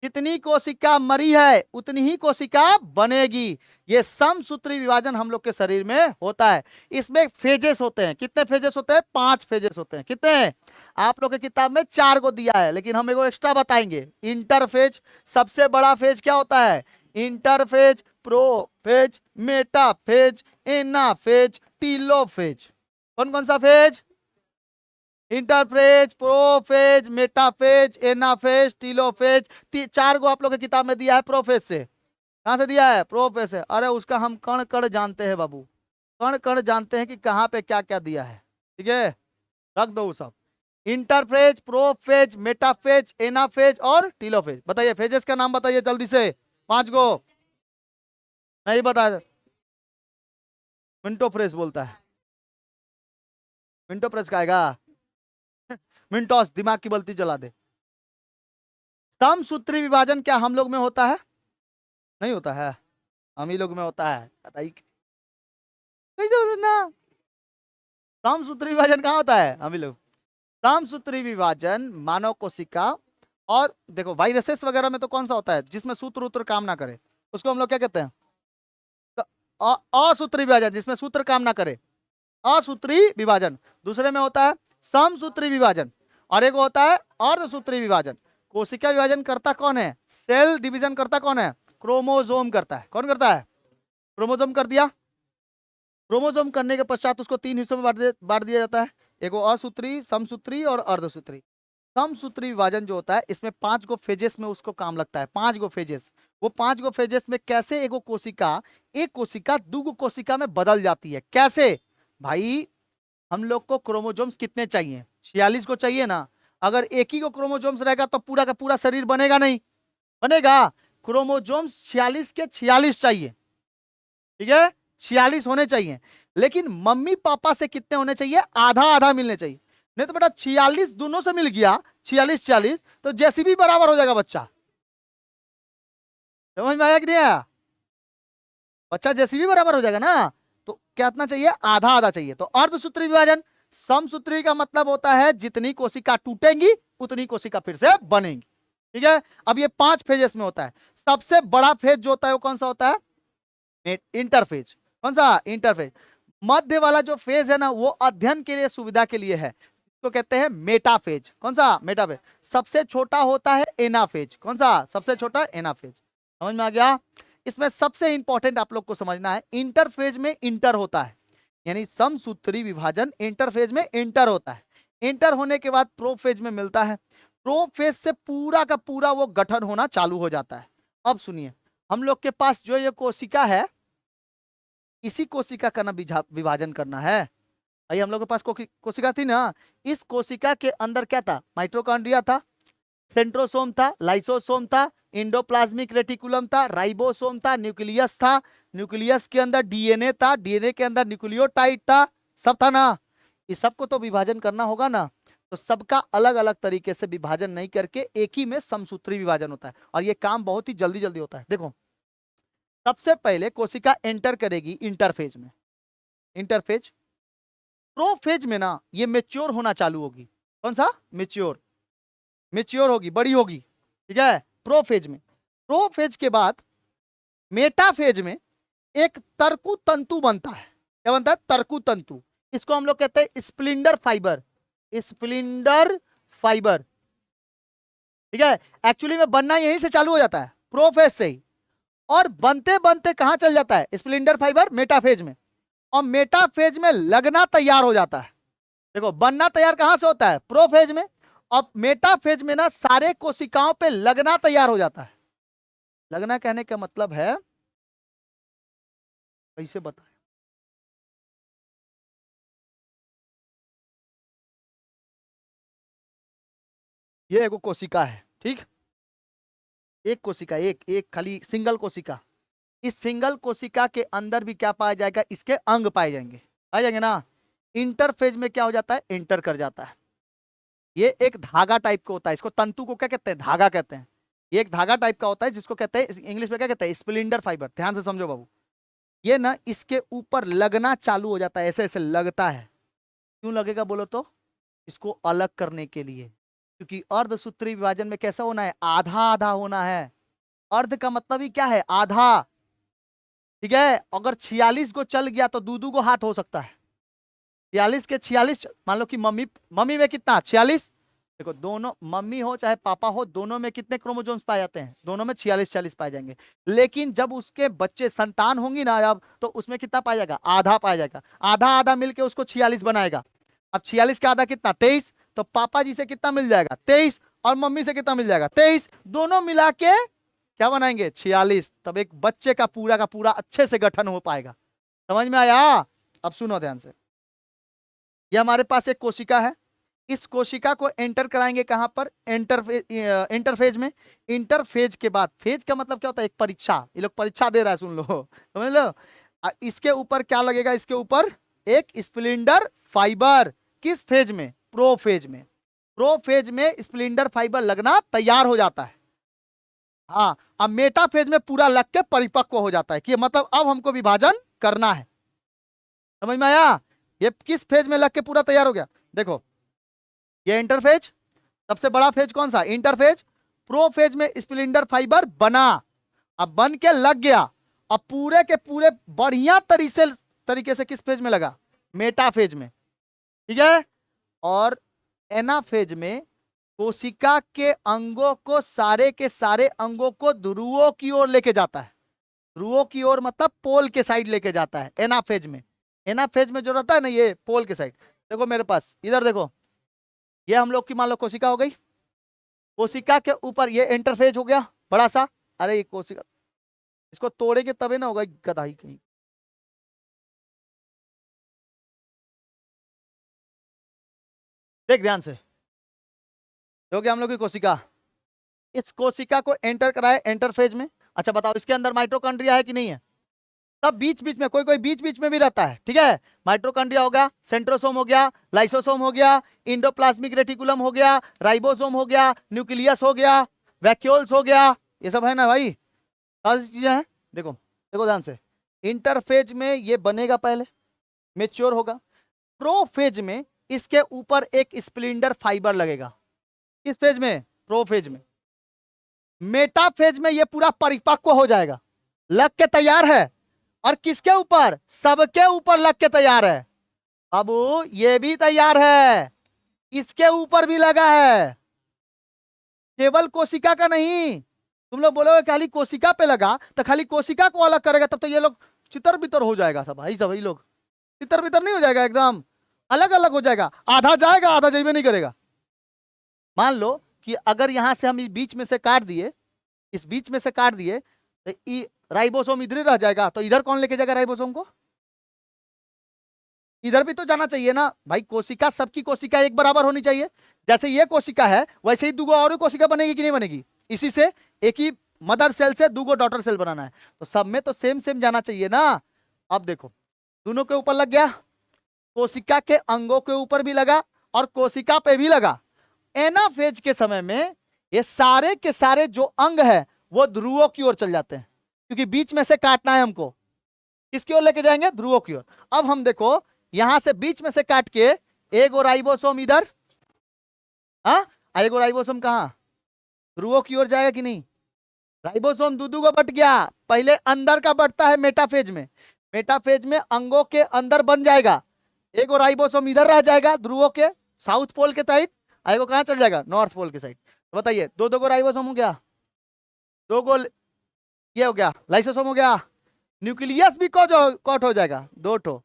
जितनी कोशिका मरी है उतनी ही कोशिका बनेगी। ये समसूत्री विभाजन हम लोग के शरीर में होता है। इसमें फेजेस होते हैं। कितने फेजेस होते हैं? 5 फेजेस होते हैं। कितने हैं? आप लोग की किताब में 4 को दिया है, लेकिन हम एगो एक्स्ट्रा बताएंगे। इंटरफेज, सबसे बड़ा फेज क्या होता है? Interphase, prophase, metaphase, anaphase, telophase. कौन कौन सा phase? Interphase, prophase, metaphase, anaphase, telophase. 4 को आप लोग की किताब में दिया है प्रोफेज से। कहां से दिया है? प्रोफेज से। अरे उसका हम कण कण जानते हैं बाबू, कण कण जानते हैं कि कहां पे क्या क्या दिया है। ठीक है, रख दो वो सब। इंटरफेज, प्रोफेज, मेटाफेज, एनाफेज और टीलोफेज। बताइए फेजेस का नाम बताइए जल्दी से, 5 गो। नहीं बताया? मिंटो फ्रेश बोलता है। मिंटो फ्रेश का आएगा? मिंटोस, दिमाग की बल्ती जला दे। समसूत्री विभाजन क्या हम लोग में होता है? नहीं होता है, हम ही लोग में होता है। बताइए कैसे ना? समसूत्री विभाजन कहाँ होता है? हम ही लोग। समसूत्री विभाजन मानव कोशिका, और देखो वायरसेस वगैरह में तो कौन सा होता है? जिसमें सूत्र उत्र काम ना करे, उसको हम लोग क्या कहते हैं? असूत्री विभाजन, जिसमें सूत्र काम ना करे, असूत्री विभाजन। दूसरे में होता है समसूत्री विभाजन, और एक होता है अर्धसूत्री विभाजन। कोशिका विभाजन करता कौन है? सेल डिवीजन करता कौन है? क्रोमोसोम करता है। कौन करता है? क्रोमोसोम कर दिया। क्रोमोसोम करने के पश्चात उसको 3 हिस्सों में बांट दिया जाता है, एक असूत्री, समसूत्री और अर्धसूत्री। समसूत्री विभाजन जो होता है, इसमें 5 गो फेजेस में उसको काम लगता है। 5 गो फेजेस। वो 5 गो फेजेस में कैसे एक कोशिका दो गो कोशिका में बदल जाती है? कैसे भाई? हम लोग को क्रोमोसोम्स कितने चाहिए? 46 को चाहिए ना। अगर एक ही को क्रोमोसोम्स रहेगा तो पूरा का पूरा शरीर बनेगा नहीं, बनेगा? क्रोमोसोम्स 46 के 46 चाहिए। ठीक है, 46 होने चाहिए, लेकिन मम्मी पापा से कितने होने चाहिए? आधा आधा मिलने चाहिए। नहीं तो बेटा 46 दोनों से मिल गया, 46 46, तो जैसी भी बराबर हो जाएगा बच्चा। समझ में आया कि नहीं आया? बच्चा जैसी भी बराबर हो जाएगा ना, तो क्या इतना चाहिए? आधा आधा चाहिए। तो अर्धसूत्री विभाजन, समसूत्री का मतलब होता है जितनी कोशिका टूटेंगी उतनी कोशिका फिर से बनेंगी। ठीक है, अब ये 5 फेजेस में होता है। सबसे बड़ा फेज जो होता है वो कौन सा होता है? इंटरफेज। कौन सा? इंटरफेज। मध्य वाला जो फेज है ना, वो अध्ययन के लिए, सुविधा के लिए है, तो कहते हैं मेटाफेज। कौन सा? मेटाफेज। सबसे छोटा होता है एनाफेज। कौन सा? सबसे छोटा एनाफेज। समझ में आ गया? इसमें सबसे इंपॉर्टेंट आप लोग को समझना है, इंटरफेज में इंटर होता है, यानी समसूत्री विभाजन इंटरफेज में इंटर होता है। इंटर होने के बाद प्रोफेज में मिलता है, प्रोफेज से पूरा का पूरा वो गठन होना चालू हो जाता है। अब सुनिए, हम लोग के पास जो ये कोशिका है, इसी कोशिका का ना विभाजन करना है। भाई हम लोग के पास कोशिका थी ना, इस कोशिका के अंदर क्या था? माइटोकॉन्ड्रिया था, सेंट्रोसोम था, लाइसोसोम था, इंडोप्लाज्मिक रेटिकुलम था, राइबोसोम था, न्यूक्लियस था, न्यूक्लियस के अंदर डीएनए था, डीएनए के अंदर न्यूक्लियोटाइड था, सब था ना। इस सबको तो विभाजन करना होगा ना, तो सबका अलग अलग तरीके से विभाजन नहीं करके एक ही में समसूत्री विभाजन होता है, और ये काम बहुत ही जल्दी जल्दी होता है। देखो, सबसे पहले कोशिका एंटर करेगी इंटरफेज में, इंटरफेज। प्रोफेज में ना ये मेच्योर होना चालू होगी। कौन सा? मेच्योर। मेच्योर होगी, बड़ी होगी। ठीक है, प्रोफेज में। प्रोफेज के बाद मेटाफेज में एक तरकु तंतु बनता है। क्या बनता है? तरकु तंतु। इसको हम लोग कहते हैं स्प्लिंडर फाइबर। स्प्लिंडर फाइबर। ठीक है, एक्चुअली में बनना यहीं से चालू हो जाता है, प्रोफेज से ही, और बनते बनते कहां चल जाता है स्प्लिंडर फाइबर? मेटाफेज में। और मेटाफेज में लगना तैयार हो जाता है। देखो, बनना तैयार कहां से होता है? प्रोफेज में। अब मेटाफेज में ना सारे कोशिकाओं पे लगना तैयार हो जाता है। लगना कहने का मतलब है, कैसे बताएं, ये एगो कोशिका है, ठीक, एक कोशिका, एक एक खाली सिंगल कोशिका। इस सिंगल कोशिका के अंदर भी क्या पाया जाएगा? इसके अंग पाए जाएंगे, पाए जाएंगे ना। इंटरफेज में क्या हो जाता है? इंटर कर जाता है। ये एक धागा टाइप का होता है, इसको तंतु को क्या कहते हैं? धागा कहते हैं। ये एक धागा टाइप का होता है जिसको कहते हैं इंग्लिश में क्या कहते हैं? स्प्लिंडर फाइबर। ध्यान से समझो बाबू, ये ना इसके ऊपर लगना चालू हो जाता है, ऐसे ऐसे लगता है। क्यों लगेगा बोलो तो? इसको अलग करने के लिए, क्योंकि अर्धसूत्री विभाजन में कैसा होना है? आधा आधा होना है। अर्ध का मतलब ही क्या है? आधा। ठीक है, अगर 46 को चल गया तो दू दू को हाथ हो सकता है। 46 के 46, मान लो कि मम्मी मम्मी में कितना? 46। देखो, दोनों मम्मी हो चाहे पापा हो, दोनों में कितने क्रोमोसोम्स पाए जाते हैं? दोनों में 46 पाए जाएंगे। लेकिन जब उसके बच्चे संतान होंगी ना अब, तो उसमें कितना पाया जाएगा? आधा पाया जाएगा। आधा आधा मिलके उसको 46 बनाएगा। अब 46 का आधा कितना? 23। तो पापा जी से कितना मिल जाएगा? 23। और मम्मी से कितना मिल जाएगा? 23। दोनों मिला के क्या बनाएंगे? 46। तब एक बच्चे का पूरा अच्छे से गठन हो पाएगा। समझ में आया? अब सुनो ध्यान से, ये हमारे पास एक कोशिका है, इस कोशिका को एंटर कराएंगे कहां पर? इंटरफेज में। इंटरफेज के बाद, फेज का मतलब क्या होता है? एक परीक्षा। ये लोग परीक्षा दे रहा है, सुन लो, समझ लो। इसके ऊपर क्या लगेगा? इसके ऊपर एक स्प्लिंडर फाइबर। किस फेज में? प्रोफेज में। प्रोफेज में स्प्लिंडर फाइबर लगना तैयार हो जाता है। हाँ, अब मेटाफेज में पूरा लग के परिपक्व हो जाता है, कि मतलब अब हमको विभाजन करना है। समझ में आया? ये किस फेज में लग के पूरा तैयार हो गया? देखो, ये इंटरफेज, सबसे बड़ा फेज कौन सा? इंटरफेज। प्रोफेज में स्प्लिंडर फाइबर बना, अब बन के लग गया। अब पूरे के पूरे बढ़िया तरीके से किस फेज में लगा? मेटाफेज में। ठीक है, और एनाफेज में कोशिका के अंगों को, सारे के सारे अंगों को ध्रुवों की ओर लेके जाता है। ध्रुवों की ओर मतलब पोल के साइड लेके जाता है एनाफेज में। एनाफेज में जो रहता है ना, ये पोल के साइड। देखो मेरे पास, इधर देखो, ये हम लोग की मान लो कोशिका हो गई। कोशिका के ऊपर ये इंटरफेज हो गया बड़ा सा। अरे ये कोशिका, इसको तोड़ेंगे तबे ना होगा, गधाई कहीं। देख ध्यान से, हो गया हम लोग की कोशिका। इस कोशिका को एंटर कराए इंटरफेज में। अच्छा बताओ, इसके अंदर माइटोकॉन्ड्रिया है कि नहीं है? तब बीच बीच में कोई कोई बीच बीच में भी रहता है, ठीक है। माइटोकॉन्ड्रिया हो गया, सेंट्रोसोम हो गया, लाइसोसोम हो गया, इंडोप्लाज्मिक रेटिकुलम हो गया, राइबोसोम हो गया, न्यूक्लियस हो गया, वैक्यूल्स हो गया, ये सब है ना भाई, सारी चीजें हैं। देखो देखो ध्यान से, इंटरफेज में ये बनेगा, पहले मेच्योर होगा, प्रोफेज में इसके ऊपर एक स्प्लिंडर फाइबर लगेगा। किस फेज में? प्रोफेज में। मेटाफेज में ये पूरा परिपक्व हो जाएगा, लग के तैयार है। और किसके ऊपर? सबके ऊपर लग के तैयार है। अब ये भी तैयार है, इसके ऊपर भी लगा है, केवल कोशिका का नहीं। तुम लोग बोलोगे खाली कोशिका पे लगा, तो खाली कोशिका को अलग करेगा तब तो ये लोग चितर बितर हो जाएगा सब भाई, सब भाई लोग चितर बितर नहीं हो जाएगा, एकदम अलग अलग हो जाएगा, आधा जाएगा आधा जाइबे नहीं करेगा। मान लो कि अगर यहां से हम इस बीच में से काट दिए, इस बीच में से काट दिए, तो राइबोसोम इधर ही रह जाएगा, तो इधर कौन लेके जाएगा राइबोसोम को? इधर भी तो जाना चाहिए ना भाई। कोशिका, सबकी कोशिका एक बराबर होनी चाहिए। जैसे ये कोशिका है वैसे ही दूगो और कोशिका बनेगी कि नहीं बनेगी? इसी से एक ही मदर सेल से दूगो डॉटर सेल बनाना है, तो सब में तो सेम सेम जाना चाहिए ना। अब देखो, दोनों के ऊपर लग गया, कोशिका के अंगों के ऊपर भी लगा और कोशिका पे भी लगा। एनाफेज के समय में ये सारे के सारे जो अंग है वो ध्रुवों की ओर चल जाते हैं, क्योंकि बीच में से काटना है हमको। किसकी ओर लेके जाएंगे? ध्रुवों की ओर। अब हम देखो, यहां से बीच में से काट के एगो राइबोसोम इधर, हाँ, एगो राइबोसोम कहां? ध्रुवों की ओर जाएगा कि नहीं? राइबोसोम दूधू को बट गया, पहले अंदर का बढ़ता है मेटाफेज में, मेटाफेज में अंगों के अंदर बन जाएगा। एगो राइबोसोम इधर रह जाएगा ध्रुवों के साउथ पोल के साइड, एगो कहां चल जाएगा? नॉर्थ पोल के साइड। तो बताइए, दो दो गो राइबोसोम हो गया, दो गो ये हो गया लाइसोसोम हो गया, न्यूक्लियस भी कट हो जाएगा, दो ठो।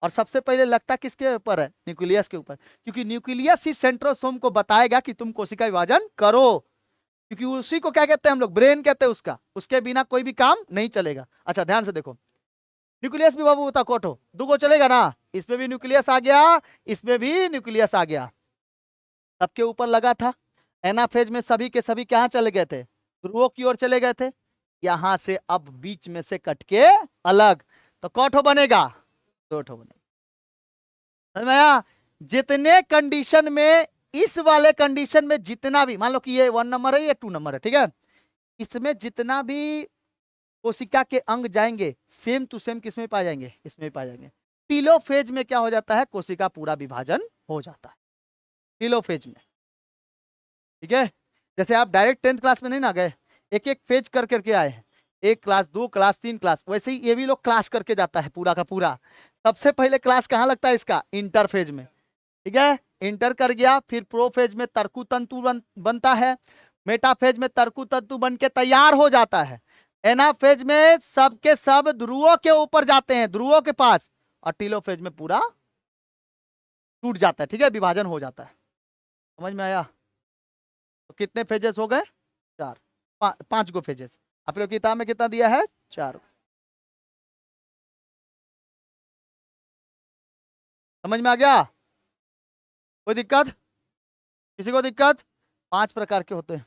और सबसे पहले लगता किसके ऊपर है? न्यूक्लियस के ऊपर, क्योंकि न्यूक्लियस ही सेंट्रोसोम को बताएगा कि तुम कोशिका विभाजन करो, क्योंकि उसी को क्या कहते हैं हम लोग? ब्रेन कहते हैं उसका, उसके बिना कोई भी काम नहीं चलेगा। अच्छा ध्यान से देखो, न्यूक्लियस भी बाबू होता कोठो दुगो चलेगा ना, इसमें भी न्यूक्लियस आ गया, इसमें भी न्यूक्लियस आ गया, सबके ऊपर लगा था। एनाफेज में सभी के सभी कहां चले गए थे? ध्रुवों की ओर चले गए थे। यहां से अब बीच में से कट के अलग, तो कौठो बनेगा? दो ठो बनेगा। समझ में आया? जितने कंडीशन में, इस वाले कंडीशन में जितना भी, मान लो कि ये 1 नंबर है, ये 2 नंबर है, ठीक है, इसमें जितना भी कोशिका के अंग जाएंगे सेम टू सेम किसमें पाए जाएंगे? इसमें पाए जाएंगे। टीलोफेज में क्या हो जाता है? कोशिका पूरा विभाजन हो जाता है टीलोफेज में, ठीक है। जैसे आप डायरेक्ट 10th क्लास में नहीं ना गए, एक एक फेज कर करके आए हैं, 1 क्लास 2 क्लास 3 क्लास, वैसे ही ये भी लोग क्लास करके जाता है पूरा का पूरा। सबसे पहले क्लास कहाँ लगता है इसका? इंटरफेज में, ठीक है। इंटर कर गया, फिर प्रोफेज में तर्कु तंतु बनता है, मेटाफेज में तर्कु तंतु बन के तैयार हो जाता है, एनाफेज में सब के सब ध्रुवों के ऊपर जाते हैं, ध्रुवों के पास, और टीलोफेज में पूरा टूट जाता है, ठीक है, विभाजन हो जाता है। समझ में आया? तो कितने फेजेस हो गए? 4, 5 गो फेजेस। आप लोग किताब में कितना दिया है? 4। समझ में आ गया? कोई दिक्कत? किसी को दिक्कत? 5 प्रकार के होते हैं।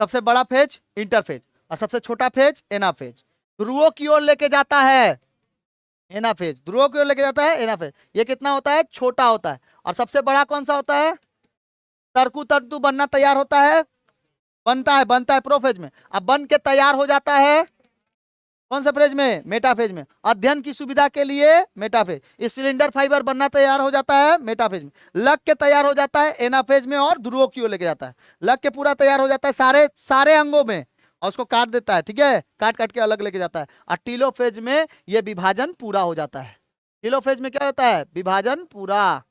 सबसे बड़ा फेज इंटरफेज, और सबसे छोटा फेज एनाफेज। ध्रुवों की ओर लेके जाता है एनाफेज, ध्रुवों की ओर लेके जाता है एनाफेज। ये कितना होता है? छोटा होता है। और सबसे बड़ा कौन सा होता है? तर्कु तंतु बनना तैयार होता है, बनता है प्रोफेज में। अब बन के तैयार हो जाता है कौन सा फेज में? मेटाफेज में। अध्ययन की सुविधा के लिए मेटाफेज। स्प्लिंडर फाइबर बनना तैयार हो जाता है मेटाफेज में, लग के तैयार हो जाता है एनाफेज में, और ध्रुवों की ओर लेके जाता है, लग के पूरा तैयार हो जाता है सारे सारे अंगों में, और उसको काट देता है, ठीक है, काट काट के अलग लेके जाता है। और टीलोफेज में ये विभाजन पूरा हो जाता है। टीलोफेज में क्या होता है? विभाजन पूरा,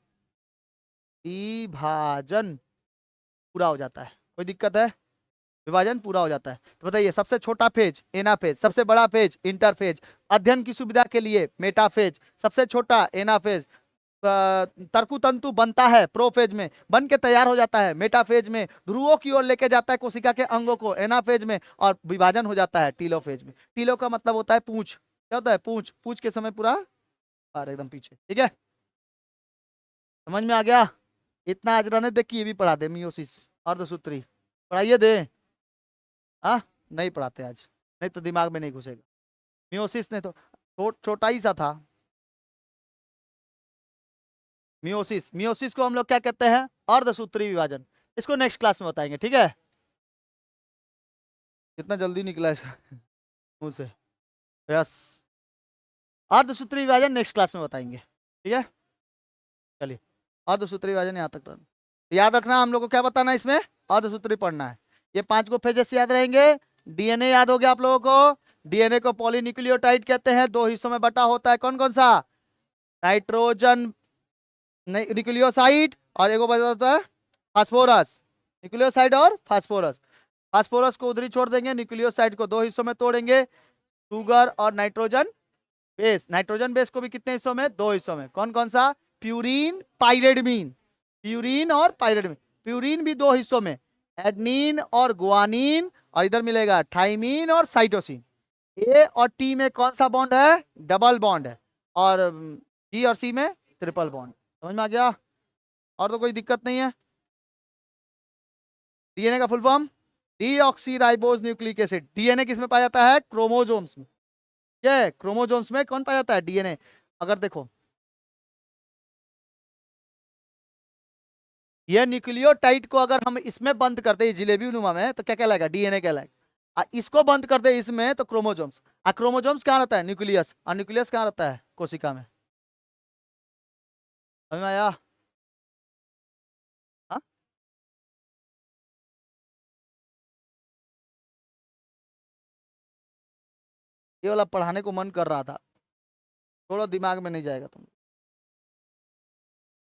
विभाजन पूरा हो जाता है। कोई दिक्कत है? विभाजन पूरा हो जाता है। तो बताइए, सबसे छोटा फेज एनाफेज, सबसे बड़ा फेज इंटरफेज, अध्ययन की सुविधा के लिए मेटाफेज, सबसे छोटा एनाफेज, तर्कु तंतु बनता है प्रोफेज में, बन के तैयार हो जाता है मेटाफेज में, ध्रुवों की ओर लेके जाता है कोशिका के अंगों को एनाफेज में, और विभाजन हो जाता है टीलोफेज में। टीलो का मतलब होता है पूंछ। क्या होता है? पूंछ। पूंछ के समय पूरा एकदम पीछे, ठीक है। समझ में आ गया? इतना आज रहने दे कि ये भी पढ़ा दे, मियोसिस अर्धसूत्री पढ़ाइए दे। हाँ, नहीं पढ़ाते आज, नहीं तो दिमाग में नहीं घुसेगा। मियोसिस ने तो छोटा ही सा था। मियोसिस, मियोसिस को हम लोग क्या कहते हैं? अर्धसूत्री विभाजन। इसको नेक्स्ट क्लास में बताएंगे, ठीक है। कितना जल्दी निकला इसका मुंह से। यस, अर्धसूत्री विभाजन नेक्स्ट क्लास में बताएंगे, ठीक है। चलिए, अर्धसूत्री विभाजन यहाँ तक याद रखना। हम लोग को क्या बताना है इसमें? अर्धसूत्री पढ़ना है। ये 5 को फेजेस याद रहेंगे। डीएनए याद हो गया आप लोगों को। डीएनए को पॉलीन्यूक्लियोटाइड कहते हैं, 2 हिस्सों में बटा होता है। कौन कौन सा? नाइट्रोजन न्यूक्लियोसाइड, और एक को बता होता है फास्फोरस। न्यूक्लियोसाइड और फास्फोरस। फास्फोरस को उधर ही छोड़ देंगे, न्यूक्लियोसाइड को 2 हिस्सों में तोड़ेंगे, शुगर और नाइट्रोजन बेस। नाइट्रोजन बेस को भी कितने हिस्सों में? 2 हिस्सों में। कौन कौन सा? प्यूरीन, पाइरिडमीन। प्यूरीन और पाइरिडमीन। प्यूरीन भी 2 हिस्सों में, एडनीन और गुआनीन, और इधर मिलेगा थाइमीन और साइटोसिन। ए और टी में कौन सा बॉन्ड है? डबल बॉन्ड है। और जी और सी में ट्रिपल बॉन्ड। समझ में आ गया? और तो कोई दिक्कत नहीं है। डीएनए का full form deoxyribose nucleic acid. DNA किस में पाया जाता है? क्रोमोजोम्स में। ये क्रोमोजोम्स में कौन पाया जाता है? डीएनए। अगर देखो ये न्यूक्लियोटाइड को अगर हम इसमें बंद कर दे जिलेबी नुमा में, तो क्या कहलाएगा? डीएनए कहलाएगा। इसको बंद कर दे इसमें, तो क्रोमोजोम्स। क्रोमोजोम्स कहाँ रहता है? न्यूक्लियस। और न्यूक्लियस कहाँ रहता है? कोशिका में। समझ में आया? हाँ? ये वाला पढ़ाने को मन कर रहा था, थोड़ा दिमाग में नहीं जाएगा तुम।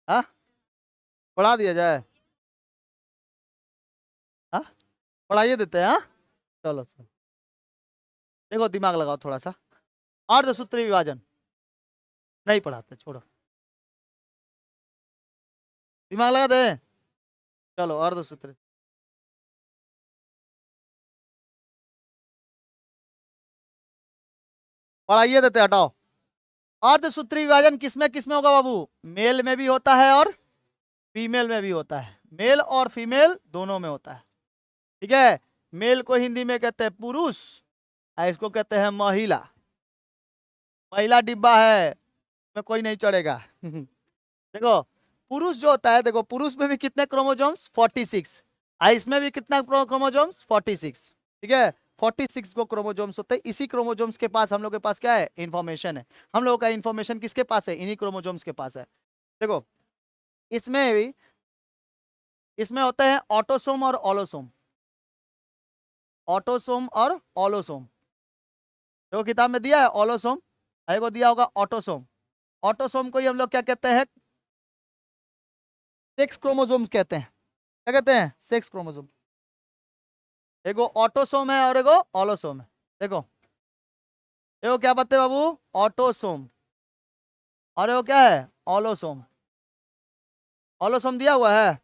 हाँ, पढ़ा दिया जाए। हाँ, पढ़ाइए देते हैं। हाँ, चलो चलो। देखो दिमाग लगाओ थोड़ा सा। अर्धसूत्री विभाजन नहीं पढ़ाते, छोड़ो। दिमाग लगा दे। चलो, अर्धसूत्री। पढ़ाइए देते, हटाओ। अर्धसूत्री विभाजन किसमें किसमें होगा बाबू? मेल में भी होता है और फीमेल में भी होता है। मेल और फीमेल दोनों में होता है, ठीक है। मेल को हिंदी में कहते हैं पुरुष, और इसको कहते हैं महिला। महिला डिब्बा है, में कोई नहीं चढ़ेगा देखो, पुरुष जो होता है, देखो पुरुष में भी कितने क्रोमोजोम्स? 46। इसमें भी कितना क्रोमोजोम्स? 46, ठीक है। 46 को क्रोमोजोम्स होते हैं। इसी क्रोमोजोम्स के पास हम लोग के पास क्या है? इंफॉर्मेशन है। हम लोगों का इंफॉर्मेशन किसके पास है? इन्हीं क्रोमोजोम्स के पास है। देखो, इसमें भी इसमें होते हैं ऑटोसोम और ऑलोसोम। ऑटोसोम और ऑलोसोम। देखो किताब में दिया है ऑलोसोम, को दिया होगा ऑटोसोम। ऑटोसोम को ही हम लोग क्या कहते हैं? सेक्स क्रोमोसोम्स कहते हैं। क्या कहते हैं? Sex chromosome. एगो ऑटोसोम है और एगो ऑलोसोम है। देखो, एगो क्या बात है बाबू? ऑटोसोम। और एगो क्या है? ऑलोसोम। ऑलोसोम दिया हुआ है।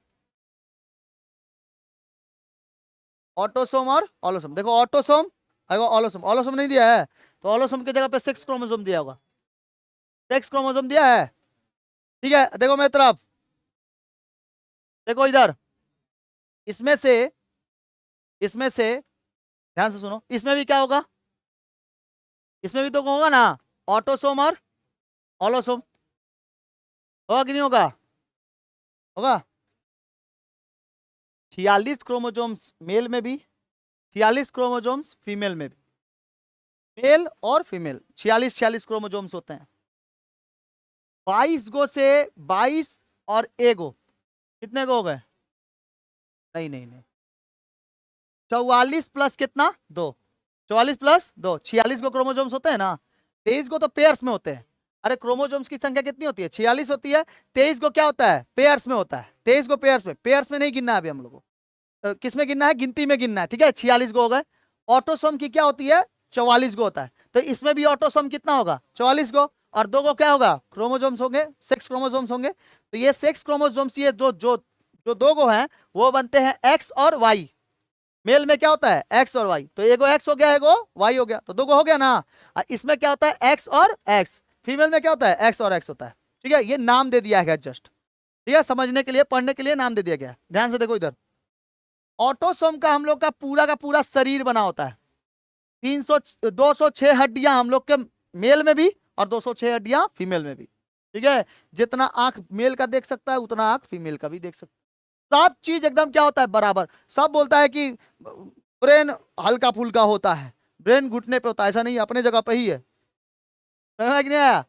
ऑटोसोम और ऑलोसोम। देखो ऑटोसोम, एगो ऑलोसोम। ऑलोसोम नहीं दिया है, तो ऑलोसोम की जगह पे सेक्स क्रोमोसोम दिया होगा। सेक्स क्रोमोसोम दिया है, ठीक है। देखो मेरी तरफ, देखो इधर। इसमें से इसमें से ध्यान से सुनो, इसमें भी क्या होगा? इसमें भी तो होगा ना, ऑटोसोम और ऑलोसोम। होगा कि नहीं होगा? होगा। 46 क्रोमोजोम्स मेल में भी, 46 क्रोमोजोम्स फीमेल में भी। मेल और फीमेल 46 46 क्रोमोजोम्स होते हैं। 22 गो से 22 और एगो कितने गो हो गए? नहीं नहीं नहीं, 44 प्लस कितना? 2। 44 प्लस 2, 46 को क्रोमोजोम्स होते हैं ना। 23 को तो पेयर्स में होते हैं। अरे क्रोमोजोम्स की संख्या कितनी होती है? 46 होती है। 23 को क्या होता है? पेयर्स में होता है। 23 को पेयर्स में नहीं गिनना है अभी हम लोग को। किस में गिनना है? गिनती में गिनना है, ठीक है। 46 को हो गए। ऑटोसोम की क्या होती है? 44 को होता है। तो इसमें भी ऑटोसोम कितना होगा? 44 को। और 2 को क्या होगा? क्रोमोजोम्स होंगे, सेक्स क्रोमोजोम्स होंगे। तो ये सेक्स क्रोमोजोम्स, ये दो जो जो 2 को हैं, वो बनते हैं एक्स और वाई। मेल में क्या होता है? एक्स और वाई। तो एगो एक्स हो गया, एगो वाई हो गया, तो 2 को हो गया ना। इसमें क्या होता है? एक्स और एक्स। फीमेल में क्या होता है? एक्स और एक्स होता है, ठीक है। ये नाम दे दिया है जस्ट, ठीक है, समझने के लिए, पढ़ने के लिए नाम दे दिया गया। ध्यान से देखो इधर। ऑटोसोम का हम लोग का पूरा शरीर बना होता है। 206 हड्डियां हम लोग के मेल में भी और 206 हड्डियां फीमेल में भी। ठीक है, जितना आंख मेल का देख सकता है उतना आंख फीमेल का भी देख सकता है। सब चीज एकदम क्या होता है, बराबर। सब बोलता है कि ब्रेन हल्का फुल्का होता है, ब्रेन घुटने पे होता है, ऐसा नहीं, अपने जगह पे ही है। समझ में कि नहीं आया?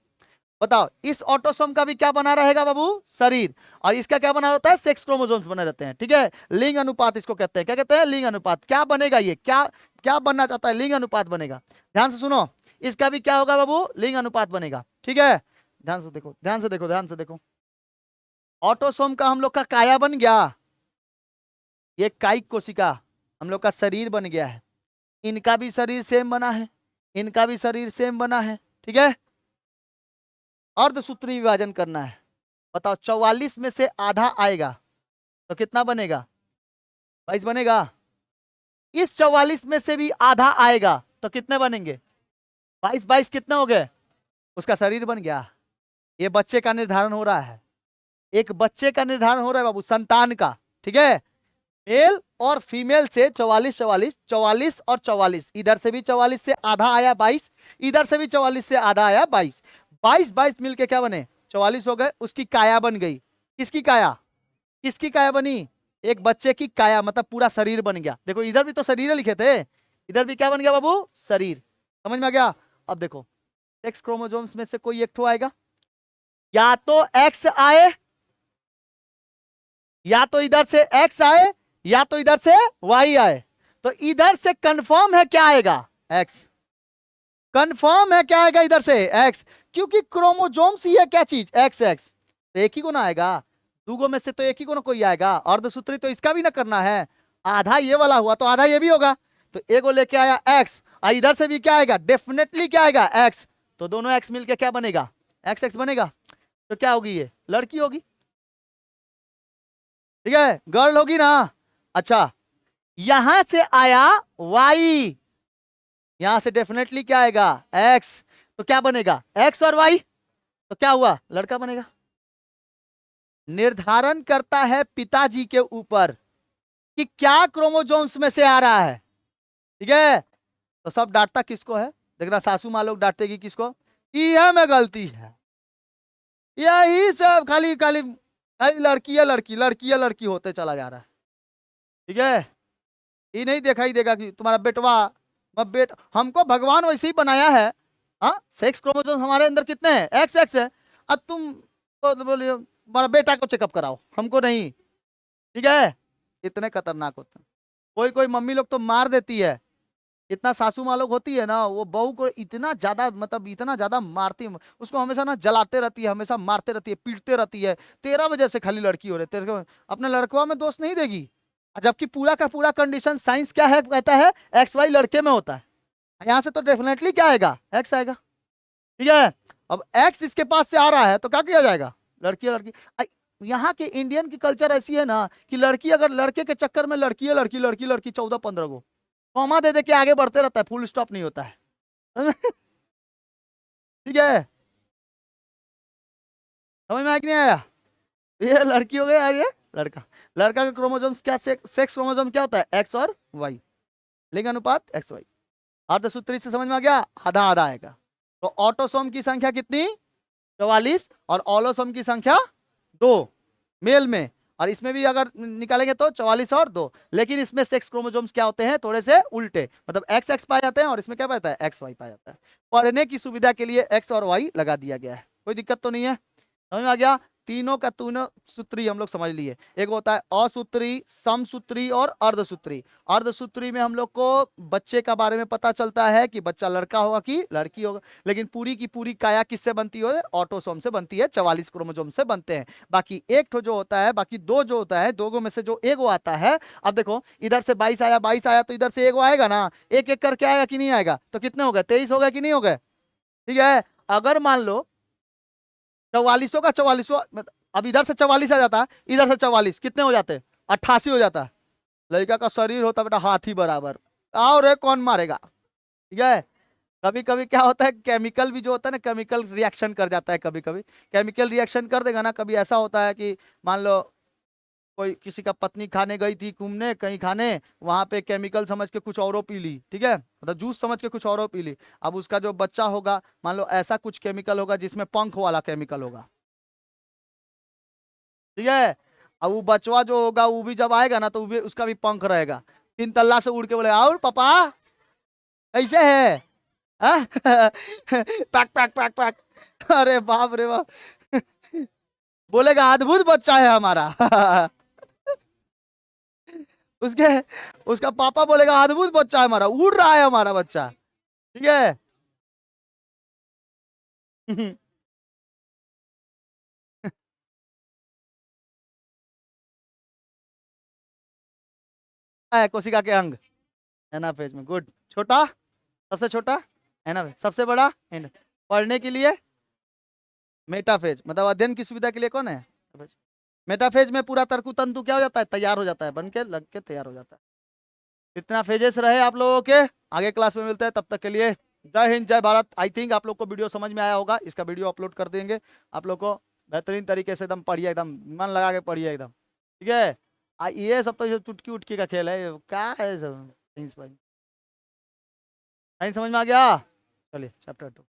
बताओ, इस ऑटोसोम का भी क्या बना रहेगा बाबू, शरीर। और इसका क्या बना होता है, सेक्स क्रोमोसोम्स बने रहते हैं। ठीक है, लिंग अनुपात इसको कहते हैं। क्या कहते हैं, लिंग अनुपात। क्या बनेगा ये, क्या क्या बनना चाहता है, लिंग अनुपात बनेगा। ध्यान से सुनो, इसका भी क्या होगा बाबू, लिंग अनुपात बनेगा। ठीक है, ध्यान से देखो, ध्यान से देखो, ध्यान से देखो। ऑटोसोम का हम लोग का काया बन गया, ये कायिक कोशिका हम लोग का शरीर बन गया है। इनका भी शरीर सेम बना है, इनका भी शरीर सेम बना है। ठीक है, अर्धसूत्री विभाजन करना है। बताओ, 44 में से आधा आएगा तो कितना बनेगा, 22 बनेगा। इस 44 में से भी आधा आएगा तो कितने बनेंगे, 22 22 कितने हो गए, उसका शरीर बन गया। ये बच्चे का निर्धारण हो रहा है, एक बच्चे का निर्धारण हो रहा है बाबू, संतान का। ठीक है, मेल और फीमेल से 44 44 44 और 44, इधर से भी 44 से आधा आया 22, इधर से भी 44 से आधा आया 22, 22 22 मिलके क्या बने, 44 हो गए। उसकी काया बन गई। किसकी काया, किसकी काया बनी, एक बच्चे की काया, मतलब पूरा शरीर बन गया। देखो इधर भी तो शरीर लिखे थे, इधर भी क्या बन गया बाबू, शरीर। समझ में आ गया? अब देखो, सेक्स क्रोमोसोम्स में से कोई एक ठो आएगा, या तो एक्स आए, या तो इधर से एक्स आए, या तो इधर से वाई आए। तो इधर से कंफर्म है क्या आएगा, एक्स। कंफर्म है क्या आएगा इधर से, एक्स, क्योंकि क्रोमोसोम्स ही है क्या चीज, एक्स एक्स। तो एक ही को ना आएगा, दूगो में से तो एक ही को ना कोई आएगा। अर्धसूत्री तो इसका भी ना करना है, आधा ये वाला हुआ तो आधा ये भी होगा। तो एगो लेके आया एक्स, और इधर से भी क्या आएगा, डेफिनेटली क्या आएगा, एक्स। तो दोनों एक्स मिलके क्या बनेगा, एक्स एक्स बनेगा। तो क्या होगी, ये लड़की होगी। ठीक है, गर्ल होगी ना। अच्छा, यहां से आया वाई, यहां से डेफिनेटली क्या आएगा, एक्स। तो क्या बनेगा, एक्स और वाई, तो क्या हुआ, लड़का बनेगा। निर्धारण करता है पिताजी के ऊपर कि क्या क्रोमोसोम्स में से आ रहा है। ठीक है, तो सब डांटता किसको है, देखना सासू माँ लोग डांटेगी किसको, यह में गलती है, यही सब खाली खाली खाली लड़की है, लड़की लड़की है, लड़की होते चला जा रहा है। ठीक है, ये नहीं दिखाई देगा कि तुम्हारा बेटवा हमको भगवान वैसे ही बनाया है। हाँ, सेक्स क्रोमोसोम हमारे अंदर कितने हैं, एक्स एक्स है। अब तुम तो बोलिए हमारा बेटा को चेकअप कराओ, हमको नहीं। ठीक है, इतने खतरनाक होते हैं। कोई कोई मम्मी लोग तो मार देती है, इतना सासू माँ लोग होती है ना, वो बहू को इतना ज्यादा, मतलब इतना ज्यादा मारती है, उसको हमेशा ना जलाते रहती है, हमेशा मारते रहती है, पीटते रहती है। तेरा वजह से खाली लड़की हो रही, तेरे को अपने लड़कवा में दोष नहीं देगी। जबकि पूरा का पूरा कंडीशन साइंस क्या है, कहता है एक्स वाई लड़के में होता है। यहाँ से तो डेफिनेटली क्या आएगा, एक्स आएगा। ठीक है, अब एक्स इसके पास से आ रहा है तो क्या किया जाएगा, लड़की है लड़की। यहाँ के इंडियन की कल्चर ऐसी है ना कि लड़की अगर लड़के के चक्कर में लड़की है लड़की लड़की लड़की 14 15 गो कॉमा दे दे के आगे बढ़ते रहता है, फुल स्टॉप नहीं होता है। ठीक है, समझ में आया कि नहीं आया, ये लड़की हो गया, ये लड़का। लड़का के क्रोमोसोम्स क्या, सेक्स क्रोमोसोम क्या होता है, एक्स और वाई, लिंग अनुपात एक्स वाई। अर्धसूत्री से समझ में आ गया, आधा आधा आएगा। तो ऑटोसोम की संख्या कितनी, 44, और ऑलोसोम की संख्या 2 मेल में। और इसमें भी अगर निकालेंगे तो 44 और 2, लेकिन इसमें सेक्स क्रोमोसोम्स क्या होते हैं, थोड़े से उल्टे, मतलब एक्स एक्स पाए जाते हैं और इसमें क्या पाया जाता है, एक्स वाई पाया जाता है। पढ़ने की सुविधा के लिए एक्स और वाई लगा दिया गया है, कोई दिक्कत तो नहीं है। समझ में आ गया, तीनों का तीनों सूत्री हम लोग समझ लिए। एक होता है असूत्री, समसूत्री और अर्धसूत्री। अर्धसूत्री में हम लोग को बच्चे का बारे में पता चलता है कि बच्चा लड़का होगा कि लड़की होगा, लेकिन पूरी की पूरी काया किससे बनती है, ऑटोसोम से बनती है, 44 क्रोमोसोम से बनते हैं। बाकी एक ठो जो होता है, बाकी दो जो होता है, दो में से जो एगो आता है। अब देखो, इधर से 22 आया, 22 आया तो इधर से एगो आएगा ना, एक एक करके आएगा कि नहीं आएगा, तो कितने हो गए, 23 हो गए कि नहीं हो गए। ठीक है, अगर मान लो 44 का 44, अब इधर से 44 आ जाता है, इधर से 44 कितने हो जाते हैं, 88 हो जाता है। लड़का का शरीर होता बेटा हाथी बराबर, आओ रे कौन मारेगा। ठीक है, कभी कभी क्या होता है, केमिकल भी जो होता है ना, केमिकल रिएक्शन कर जाता है, कभी कभी केमिकल रिएक्शन कर देगा ना। कभी ऐसा होता है कि मान लो कोई किसी का पत्नी खाने गई थी घूमने कहीं खाने, वहां पे केमिकल समझ के कुछ औरों पी ली, ठीक है, मतलब जूस समझ के कुछ औरों पी ली। अब उसका जो बच्चा होगा, मान लो ऐसा कुछ केमिकल होगा जिसमें पंख वाला केमिकल होगा, ठीक है। अब वो बचवा जो होगा वो भी जब आएगा ना तो वो भी, उसका भी पंख रहेगा, 3 तल्ला से उड़ के बोले और पापा कैसे है, हाँ? पैक पैक पैक पैक, अरे बाप रे बाप, बोलेगा अद्भुत बच्चा है हमारा। उसके उसका पापा बोलेगा अद्भुत बच्चा है हमारा, उड़ रहा है हमारा बच्चा, ठीक है। है कोशिका के अंग, एनाफेज में, गुड। छोटा, सबसे छोटा एनाफेज, सबसे बड़ा एंड। पढ़ने के लिए मेटाफेज, मतलब अध्ययन की सुविधा के लिए कौन है, मेटाफेज में पूरा तर्कु तंतु क्या हो जाता है, तैयार हो जाता है, बन के लग के तैयार हो जाता है। इतना फेजेस रहे आप लोगों के, आगे क्लास में मिलते हैं, तब तक के लिए जय हिंद जय भारत। आई थिंक आप लोग को वीडियो समझ में आया होगा, इसका वीडियो अपलोड कर देंगे, आप लोग को बेहतरीन तरीके से एकदम पढ़िए, एकदम मन लगा के पढ़िए एकदम, ठीक है। ये सब तो जो चुटकी उटकी का खेल है, क्या है सब, साइंस भाई, साइंस समझ में आ गया। चलिए चैप्टर 2।